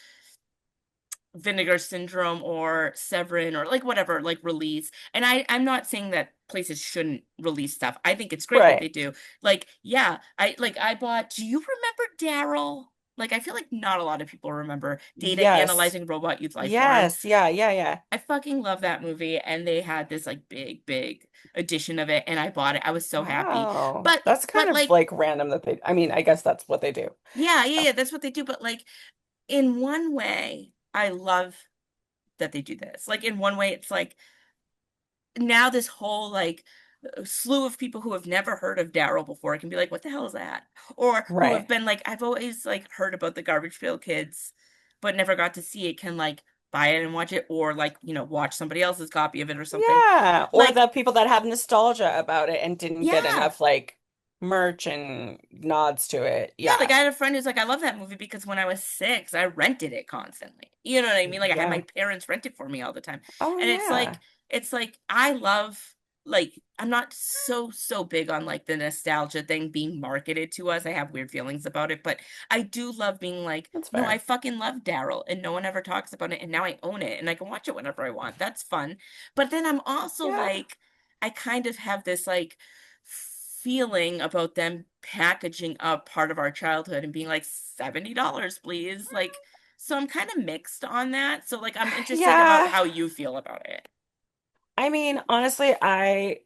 Vinegar Syndrome or Severin or like whatever, like release. And I'm not saying that places shouldn't release stuff. I think it's great that Right. they do. Like, yeah, I bought, do you remember Daryl? Like, I feel like not a lot of people remember Data Yes. Analyzing Robot Youth Life Forms. Yes. Yeah. Yeah. Yeah. I fucking love that movie. And they had this like big, big edition of it. And I bought it. I was so happy. Wow. But, That's kind but of like, like random that I mean, I guess that's what they do. yeah, yeah, yeah, that's what they do. But like, in one way, I love that they do this. Like in one way, it's like now this whole like slew of people who have never heard of Daryl before can be like, what the hell is that? Or who have Right. been like, I've always like heard about the Garbage Pail Kids, but never got to see it, can like buy it and watch it, or like, watch somebody else's copy of it or something. Yeah. Or Like, the people that have nostalgia about it and didn't get yeah. enough like merch and nods to it. Yeah, like Yeah. I had a friend who's like, I love that movie because when I was 6, I rented it constantly. You know what I mean? Like I had my Yeah. parents rent it for me all the time. Oh And yeah. it's like I love like I'm not so big on like the nostalgia thing being marketed to us. I have weird feelings about it, but I do love being like, That's no, I fair. fucking love Daryl and no one ever talks about it and now I own it and I can watch it whenever I want. That's fun. But then I'm also Yeah. like I kind of have this like feeling about them packaging up part of our childhood and being like $70, please. Like, so I'm kind of mixed on that. So like I'm interested about Yeah. how you feel about it. I mean, honestly, I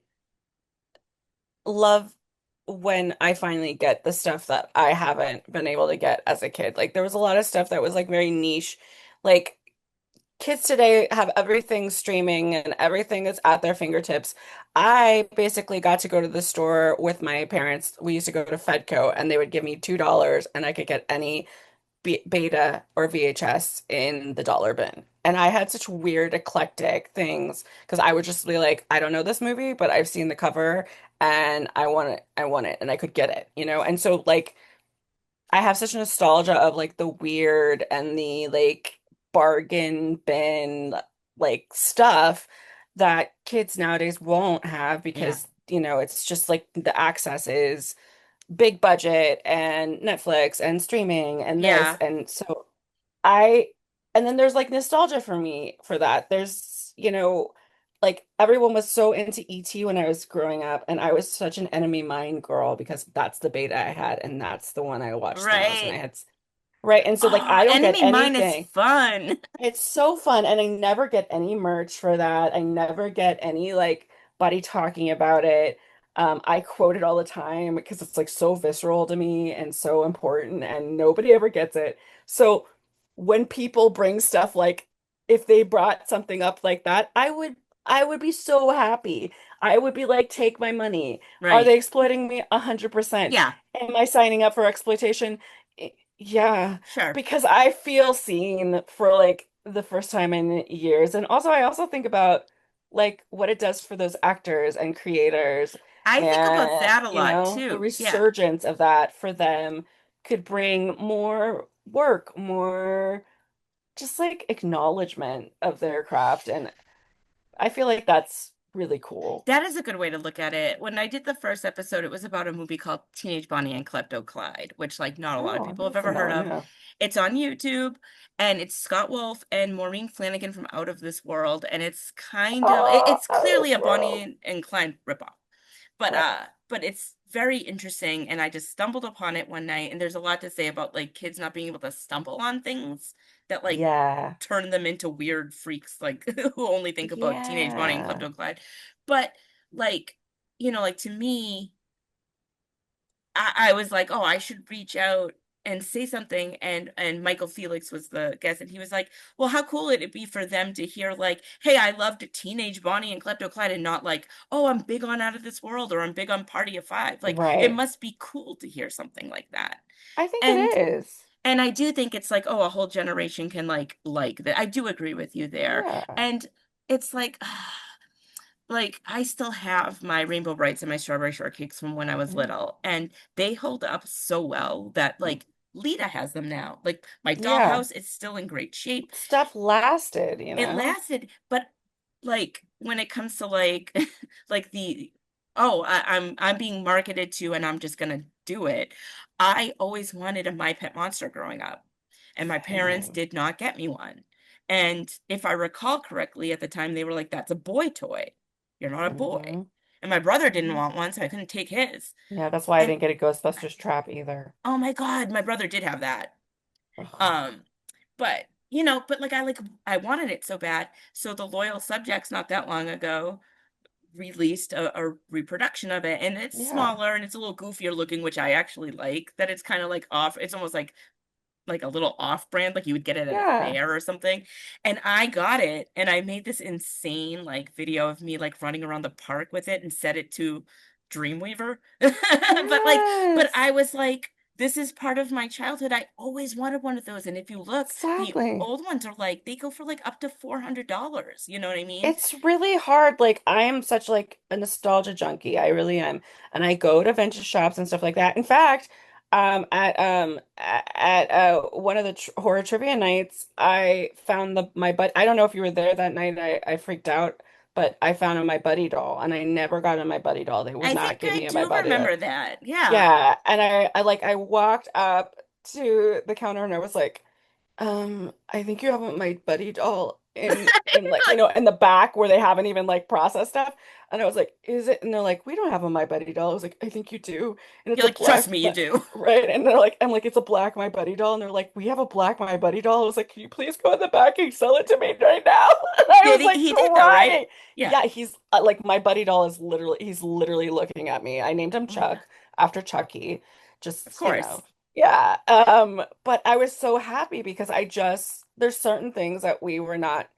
love when I finally get the stuff that I haven't been able to get as a kid. Like there was a lot of stuff that was like very niche. Like kids today have everything streaming and everything is at their fingertips. I basically got to go to the store with my parents. We used to go to Fedco and they would give me $2 and I could get any beta or VHS in the dollar bin. And I had such weird eclectic things because I would just be like, I don't know this movie, but I've seen the cover and I want it. I want it and I could get it. And so like I have such nostalgia of like the weird and the like bargain bin like stuff that kids nowadays won't have Yeah. because it's just like the access is big budget and Netflix and streaming and this. Yeah. And so I, and then there's like nostalgia for me for that. Like everyone was so into ET when I was growing up, and I was such an Enemy Mine girl because that's the beta I had, and that's the one I watched the most. And I Right. had, right. And so like Oh, I don't get Enemy Mine is anything. fun. It's so fun, and I never get any merch for that. I never get any like buddy talking about it. I quote it all the time because it's like so visceral to me and so important, and nobody ever gets it. So when people bring stuff like if they brought something up like that, I would be so happy. I would be like, take my money. Are Right. they exploiting me? 100%. Yeah, Am I signing up for exploitation? Yeah. sure. Because I feel seen for like the first time in years. And also, I also think about like what it does for those actors and creators I think about and, that a lot the too. Yeah. resurgence of that for them could bring more work, more just like acknowledgement of their craft. And I feel like that's really cool. That is a good way to look at it. When I did the first episode, it was about a movie called Teenage Bonnie and Klepto Clyde, which like not a lot of Oh, people have that's ever not heard one, of. yeah. It's on YouTube and it's Scott Wolf and Maureen Flanagan from Out of This World. And it's kind of Oh, it's out of clearly this a world. Bonnie and Clyde ripoff. Right. But it's very interesting and I just stumbled upon it one night and there's a lot to say about like kids not being able to stumble on things that like Yeah. turn them into weird freaks like who only think about Teenage Bonnie and Yeah. Klepto Clyde. But like, like to me, I was like, oh, I should reach out and say something. And Michael Felix was the guest, and he was like, well, how cool would it be for them to hear like, hey, I loved Teenage Bonnie and Klepto Clyde, and not like, oh, I'm big on Out of This World or I'm big on Party of Five. Like, it Right. must be cool to hear something like that. I think it And is. and I do think it's like, oh, a whole generation can like that. I do agree with you there. Yeah. And it's like I still have my Rainbow Brights and my Strawberry Shortcakes from when I was Mhm. little, and they hold up so well that like Lita has them now. Like my Yeah. dollhouse is still in great shape. Stuff lasted, you It know? lasted, but like when it comes to like like the oh, I'm being marketed to and I'm just gonna do it. I always wanted a My Pet Monster growing up, and my parents Same. did not get me one. And if I recall correctly, at the time they were like, "That's a boy toy. You're not a boy." Hmm. And my brother didn't Hmm. want one, so I couldn't take his. Yeah, that's why I And didn't get a Ghostbusters trap either. oh my God, my brother did have that. Ugh. Um, but but like I wanted it so bad. So the Loyal Subjects not that long ago released a reproduction of it, and it's Yeah. smaller and it's a little goofier looking, which I actually like. That it's kind of like off. It's almost like a little off brand, like you would get it at a Yeah. fair or something. And I got it, and I made this insane like video of me like running around the park with it and set it to Dreamweaver. But Yes. I was like, this is part of my childhood. I always wanted one of those. And if you look, the Exactly. old ones are like they go for like up to $400. You know what I mean? It's really hard. Like, I am such like a nostalgia junkie. I really am. And I go to vintage shops and stuff like that. In fact, at one of the tr horror trivia nights, I found the my but I don't know if you were there that night. I freaked out, but I found my buddy doll, and I never got a my buddy doll. They would I not think give I me a my do buddy doll. remember that. Yeah. Yeah, and I walked up to the counter and I was like, I think you have my buddy doll in like, Like, in the back where they haven't even like processed stuff. And I was like, is it? And they're like, we don't have a my buddy doll. I was like, I think you do. And it's you're a like, trust black, me, you do. right? And they're like, I'm like, it's a black my buddy doll. And they're like, we have a black my buddy doll. I was like, can you please go in the back and sell it to me right now? And I Did was he? like He did though, right? crying. Yeah. Yeah, he's like, my buddy doll is he's literally looking at me. I named him Oh my God. Chuck after Chucky. Of Just, course. yeah. But I was so happy because there's certain things that we were not.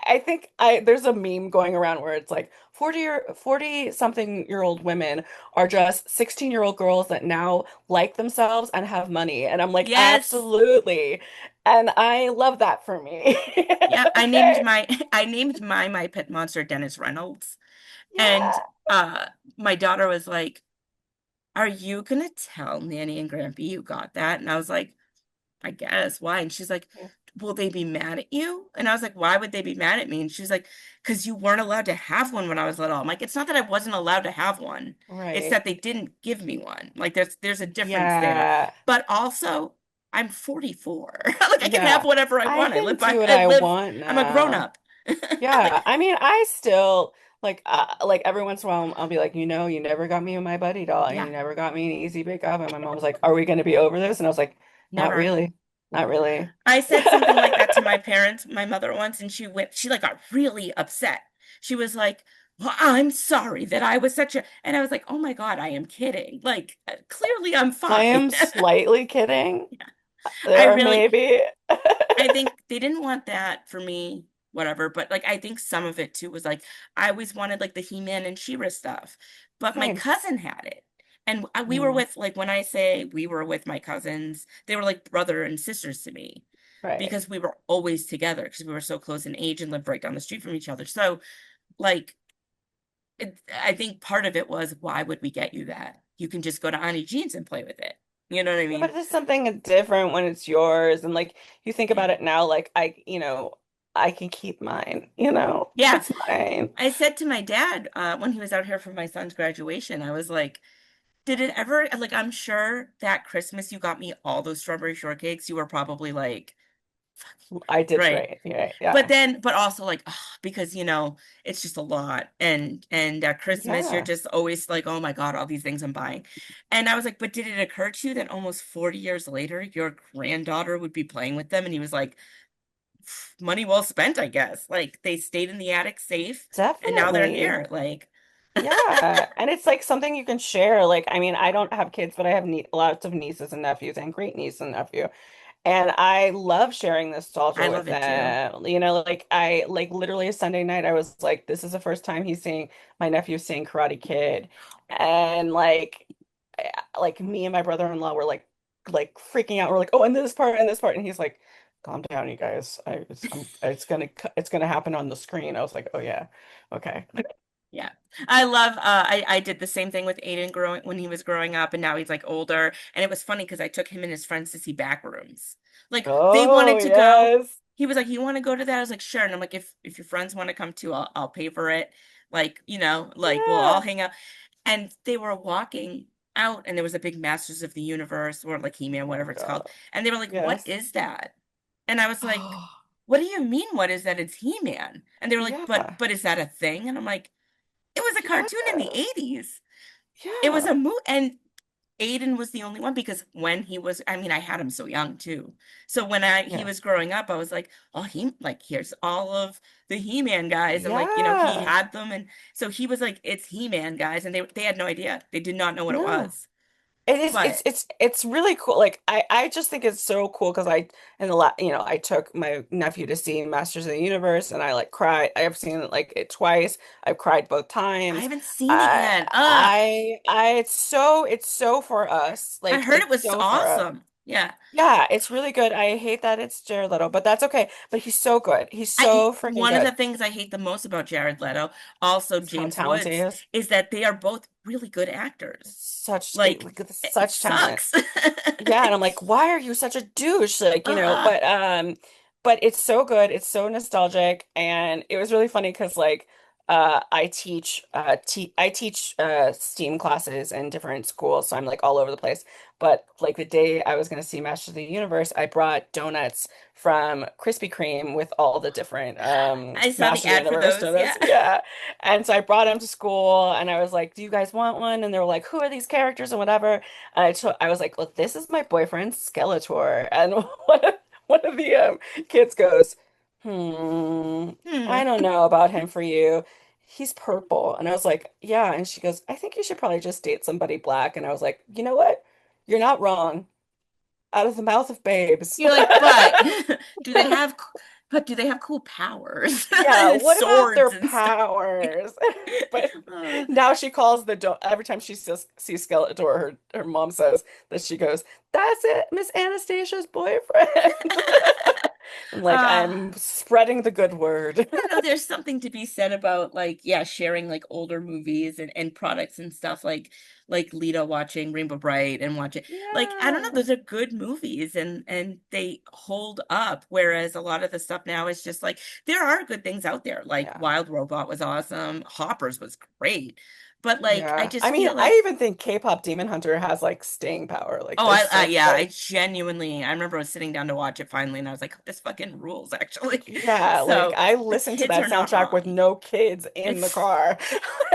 I think there's a meme going around where it's like 40 something year old women are just 16-year-old girls that now like themselves and have money. And I'm like, Yes. absolutely. And I love that for me. Yeah. I named Okay. my I named my pet monster Dennis Reynolds. And Yeah. uh my daughter was like, "Are you gonna tell Nanny and Grampy you got that?" And I was like, I guess. Why? And she's like, will they be mad at you? And I was like, why would they be mad at me? And she's like, because you weren't allowed to have one when I was little. I'm like, it's not that I wasn't allowed to have one. It's Right. that they didn't give me one. Like there's a difference there. Yeah. But also, I'm 44. Like I can have Yeah. whatever I I want. can do what I I live, want I'm a grown now. up. Yeah, Like, I mean, I still like every once in a while I'll be like, you never got me my buddy doll, and yeah, you never got me an easy bake oven. And my mom's like, "Are we going to be over this?" And I was like, "Not never. really, not really." I said something like that to my parents, my mother once, and she like got really upset. She was like, well, I'm sorry that I was such a, and I was like, oh my God, I am kidding. Like, clearly I'm I fine. am slightly kidding. I There really, may be. I think they didn't want that for me, whatever. But like, I think some of it too was like, I always wanted like the He-Man and She-Ra stuff, but my Same. cousin had it. And we were Mm, with, like, when I say we were with my cousins, they were like brother and sisters to me right. because we were always together because we were so close in age and lived right down the street from each other. So, like, I think part of it was, why would we get you that? You can just go to Auntie Jean's and play with it. You know what I Yeah, but mean? it's something different when it's yours. And like you think Yeah. about it now, like I can keep mine, you know? Yeah. It's mine. I said to my dad when he was out here for my son's graduation, I was like, did it ever, like, I'm sure that Christmas you got me all those strawberry shortcakes. You were probably like, I did right. trade. Yeah, But yeah. then, but also like, ugh, because it's just a lot. And at Christmas, you're Yeah. just always like, oh my God, all these things I'm buying. And I was like, but did it occur to you that almost 40 years later, your granddaughter would be playing with them? And he was like, money well spent, I guess. Like they stayed in the attic safe, and now they're Definitely. here. Like, Yeah. And it's like something you can share. Like, I mean, I don't have kids, but I have lots of nieces and nephews and great niece and nephew. And I love sharing I nostalgia with love it too. them. You know, like I like literally Sunday night, I was like, this is the first time he's seeing my nephew seeing Karate Kid. And like me and my brother-in-law were like freaking out. We're like, oh, and this part and this part. And he's like, calm down, you guys. It's gonna happen on the screen. I was like, oh yeah, okay. Yeah. I love I did the same thing with Aiden growing when he was growing up and now he's like older. And it was funny because I took him and his friends to see Backrooms. Like they Oh wanted to go. yes. He was like, "You want to go to that?" I was like, "Sure." And I'm like, if your friends want to come too, I'll pay for it. Like, like we'll all Yeah. hang out. And they were walking out and there was a big Masters of the Universe or like He-Man, Oh whatever it's called. God. And they were like, "What Yes. is that?" And I was like, Oh, "What do you mean what is that? It's He-Man." And they were like, "But yeah. but is that a thing?" And I'm like, it was a cartoon in the Yes. 80s. It was a Yeah. movie, and Aiden was the only one because when he was, I mean, I had him so young too. So when he Yeah. was growing up, I was like, oh, he like here's all of the He-Man guys, and like he Yeah. had them, and so he was like, it's He-Man guys, and they had no idea, they did not know what it No. was, It is but it's really cool. Like I just think it's so cool because I in the la you know, I took my nephew to see Masters of the Universe and I like cried. I have seen it like it twice. I've cried both I times. haven't seen it yet. Ugh, It's so for us. I Like heard it it's was so for us. awesome. Yeah. Yeah, it's really good. I hate that it's Jared Leto, but that's okay. But he's so good. He's so freaking One of the good. things I hate the most about Jared Leto, also It's how James talented he Woods, is. is that they are both really good actors. Like, Like it such talent. sucks. Yeah, and I'm like, why are you such a douche? Like, Ugh. but it's so good. It's so nostalgic, and it was really funny because like I teach STEAM classes in different schools, so I'm like all over the place. But like the day I was gonna see Masters of the Universe, I brought donuts from Krispy Kreme with all the different I saw the Masters of the ad for Universe those. donuts. Yeah. Yeah. And so I brought them to school and I was like, do you guys want one? And they were like, who are these characters and whatever. And I was like, look, this is my boyfriend Skeletor. And one of the kids goes, Hmm. I don't know about him for you. He's purple. And I was like, yeah. And she goes, I think you should probably just date somebody black. And I was like, you know what? You're not wrong. Out of the mouth of babes. You're like, but do they have, but do they have cool powers Yeah, and what about their swords and stuff? powers? But Uh, now she calls the do every time she sees Skeletor, her mom says that she goes, "That's it, Miss Anastasia's boyfriend." I'm like, uh, I'm spreading the good word. I don't know, there's something to be said about like, yeah, sharing like older movies and products and stuff like Lita watching Rainbow Bright and watching like I don't know, Yeah. those are good movies and they hold up. Whereas a lot of the stuff now is just like there are good things out there. Like Yeah. Wild Robot was awesome, Hoppers was great. But like I Yeah. I just mean, feel I like even think K-pop Demon Hunter has like staying power. Like oh, they're I so yeah, I good. genuinely I remember I was sitting down to watch it finally and I was like, this fucking rules actually. Yeah, like So I the listened to kids that are not soundtrack with wrong. no kids in the It's car.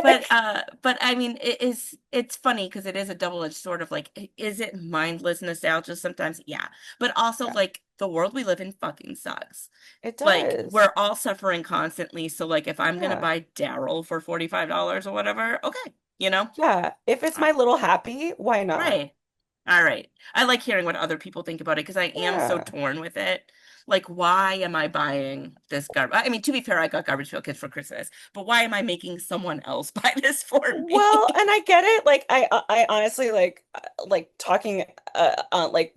but Like, I mean it's funny because it is a double-edged sword of like is it mindless nostalgia sometimes? Yeah. But also yeah, like the world we live in fucking sucks. it Like does. we're all suffering constantly. So like if I'm gonna Yeah. buy Daryl for $45 or whatever, okay, you know? Yeah, if it's Uh, my little happy, why not? Right. All right. I like hearing what other people think about it because I am so Yeah. torn with it. Like, why am I buying this garbage? I mean, to be fair, I got Garbage Pail Kids for Christmas, but why am I making someone else buy this for me? Well, and I get it. Like I honestly like talking like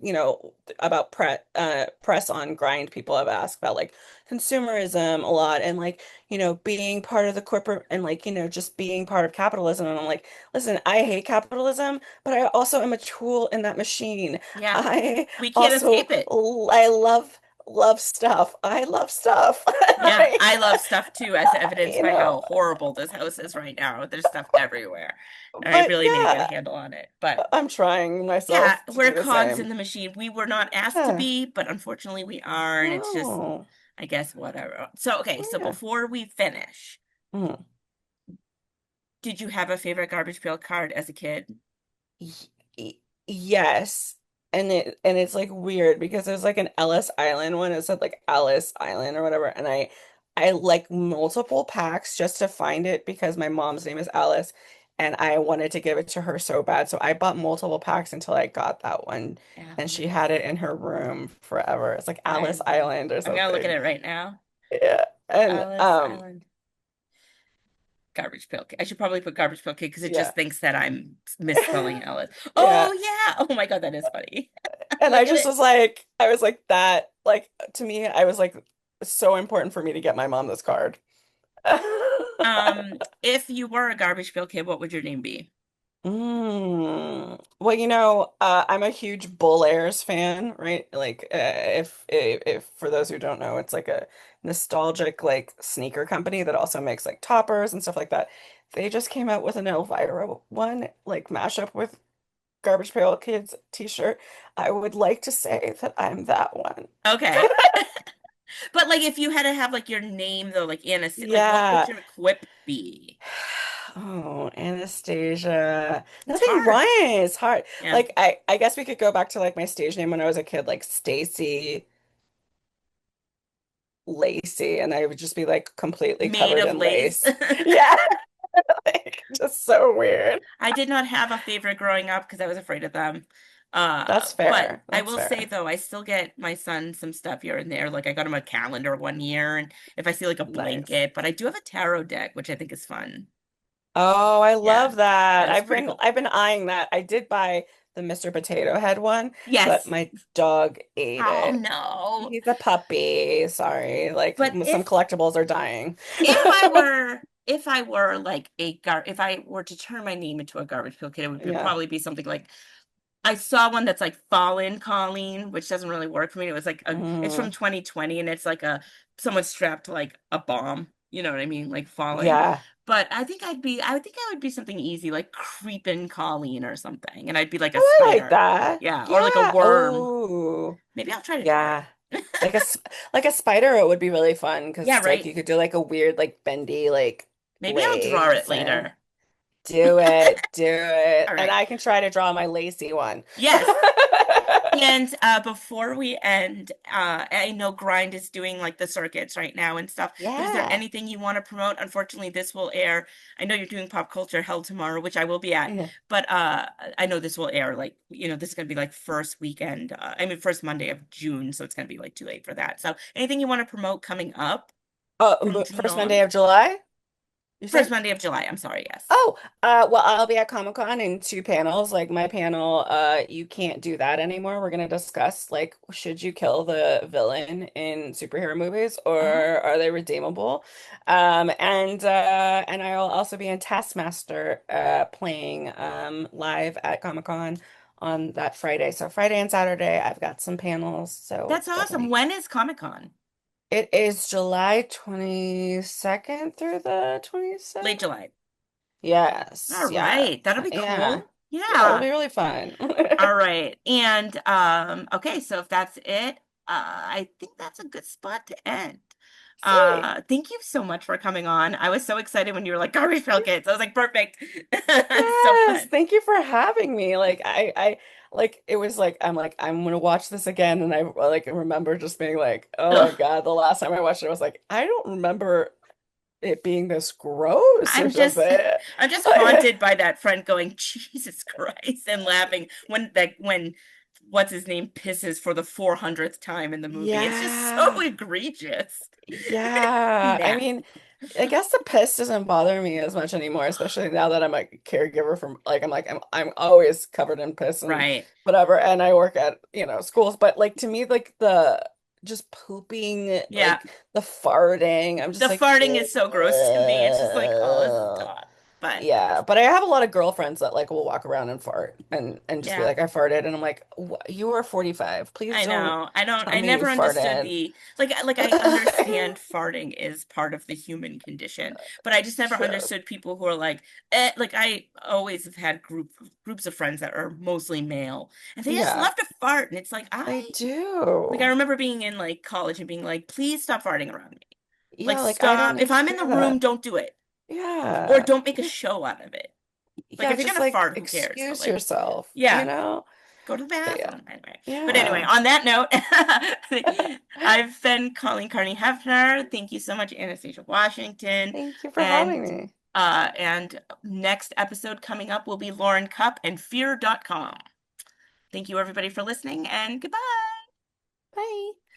about press on grind. People have asked about like consumerism a lot and like being part of the corporate and like just being part of capitalism. And I'm like, listen, I hate capitalism, but I also am a tool in that machine. Yeah, I we can't also escape it. I love love stuff. I love stuff. Yeah, I love stuff too, as evidenced You by know, how horrible this house is right now. There's stuff everywhere. And I but really need to get a yeah, handle on it. But I'm trying yeah, myself to we're do the cogs in same. the machine. We were not asked to Yeah. be, but unfortunately we are, and it's just, Oh, I guess, whatever. So, okay, so yeah. before we finish, Mm. did you have a favorite garbage pail card as a kid? Y- yes. And it's like weird because there's like an Ellis Island one. It said like Ellis Island or whatever. And I like multiple packs just to find it because my mom's name is Alice and I wanted to give it to her so bad. So I bought multiple packs until I got that one. And she Alice. had it in her room forever. It's like Alice Island. Island or I'm gonna look at something. it right now. Yeah. And Alice Island. Garbage Pail Kid. I should probably put Garbage Pail Kid because it yeah. just thinks that I'm misspelling Alice. Yeah. Oh yeah. Oh my God, that is funny. And Look I at just it. was like, I was like that, like to me, I was like so important for me to get my mom this card. If you were a Garbage Pail Kid, what would your name be? Well, I'm a huge Bull Airs fan, right? Like, if for those who don't know, it's like a nostalgic like sneaker company that also makes like toppers and stuff like that. They just came out with an Elvira one, like mashup with Garbage Pail Kids t-shirt. I would like to say that I'm that one. Okay. But like if you had to have like your name though, like like what would Yeah. your quip be? Oh, Anastasia. It's Nothing hard. rhymes. It's hard. Yeah. Like I guess we could go back to like my stage name when I was a kid, like Stacy Lacey, and I would just be like completely Made covered of in lace. lace. Yeah, like just so weird. I did not have a favorite growing up because I was afraid of them. That's But fair. I That's will say fair. though, I still get my son some stuff here and there. Like I got him a calendar one year, and if I see like a Nice. blanket, but I do have a tarot deck, which I think is fun. Oh, I Yeah, love that. that's pretty cool. I've been eyeing that. I did buy the Mr. Potato Head one, but Yes. my dog ate Oh it. no. He's a puppy. Sorry. Like But some collectibles are dying. if I were like if I were to turn my name into a garbage pail kid, it would Yeah. probably be something like I saw one that's like Fallen Colleen, which doesn't really work for me. It was like it's from Mm, 2020 and it's like a someone strapped to like a bomb. You know what I mean? Like falling. yeah. But I think I would be something easy, like Creepin' Colleen or something. And I'd be like a Oh, I like spider. that. Yeah, or like a Yeah. worm. Oh, Maybe I'll try to draw yeah. it. Like a spider, it would be really fun Yeah, because like right. you could do like a weird like bendy like Maybe I'll draw it legs and later. do it, do it. All And right. I can try to draw my lacy one. Yes. And before we end, I know Grind is doing like the circuits right now and stuff, but is there Yeah. anything you want to promote? Unfortunately, this will air. I know you're doing Pop Culture Hell tomorrow, which I will be at, Yeah. but I know this will air like, this is going to be like first weekend, first Monday of June, so it's going to be like too late for that. So anything you want to promote coming up from June First Monday on? of July, you First said? Monday of July, I'm sorry, yes. Oh, well, I'll be at Comic-Con in two panels. Like my panel, you can't do that anymore. We're gonna discuss like should you kill the villain in superhero movies or Oh, are they redeemable? And I'll also be in Taskmaster playing live at Comic-Con on that Friday. So Friday and Saturday, I've got some panels. So that's awesome. definitely. When is Comic-Con? It is July 22nd through the Late 27th. July. Yes, All yeah. right, that'll be Yeah. cool. Yeah, it'll Yeah. be really fun. All right. And okay, so if that's it, I think that's a good spot to end. Sweet. Thank you so much for coming on. I was so excited when you were like garbage pail kids. I was like, perfect. So Yes, fun. thank you for having me. Like like it was like I'm gonna watch this again and I like remember just being like, oh my God, the last time I watched it, I was like, I don't remember it being this gross or I'm just something. I'm just Like, haunted by that friend going, Jesus Christ, and laughing when what's his name pisses for the 400th time in the movie. It's just so yeah. egregious. Yeah. I Nah. mean, I guess the piss doesn't bother me as much anymore, especially now that I'm a caregiver from like I'm always covered in piss and Right. whatever, and I work at, schools. But like to me, like the just pooping, Yeah. like the farting, I'm The just like, farting is so gross to me. It's just like, oh, "Ugh." stop. But Yeah, but I have a lot of girlfriends that like will walk around and fart and just be Yeah. like, I farted, and I'm like, You are 45. Please I don't know. I don't, tell I me you never understood farted. the, like I understand farting is part of the human condition, but I just never True. understood people who are like, like I always have had groups of friends that are mostly male, and they just Yeah, love to fart, and it's like they I do. remember being in like college and being like, please stop farting around me. Like Yeah, like I don't stop. need If to I'm in hear the room, that. don't do it. Or Yeah. don't make a show out of it. Like Yeah, if you're just gonna like fart, who cares? But excuse like, yourself, you yeah, know? go to the But yeah. bathroom anyway. But anyway, Yeah. on that note, I've been Kolleen Carney Hoepfner. Thank you so much, Anastasia Washington. Thank you for having And me. next episode coming up will be Lauren Cupp and Fear.com. Thank you everybody for listening and goodbye. Bye.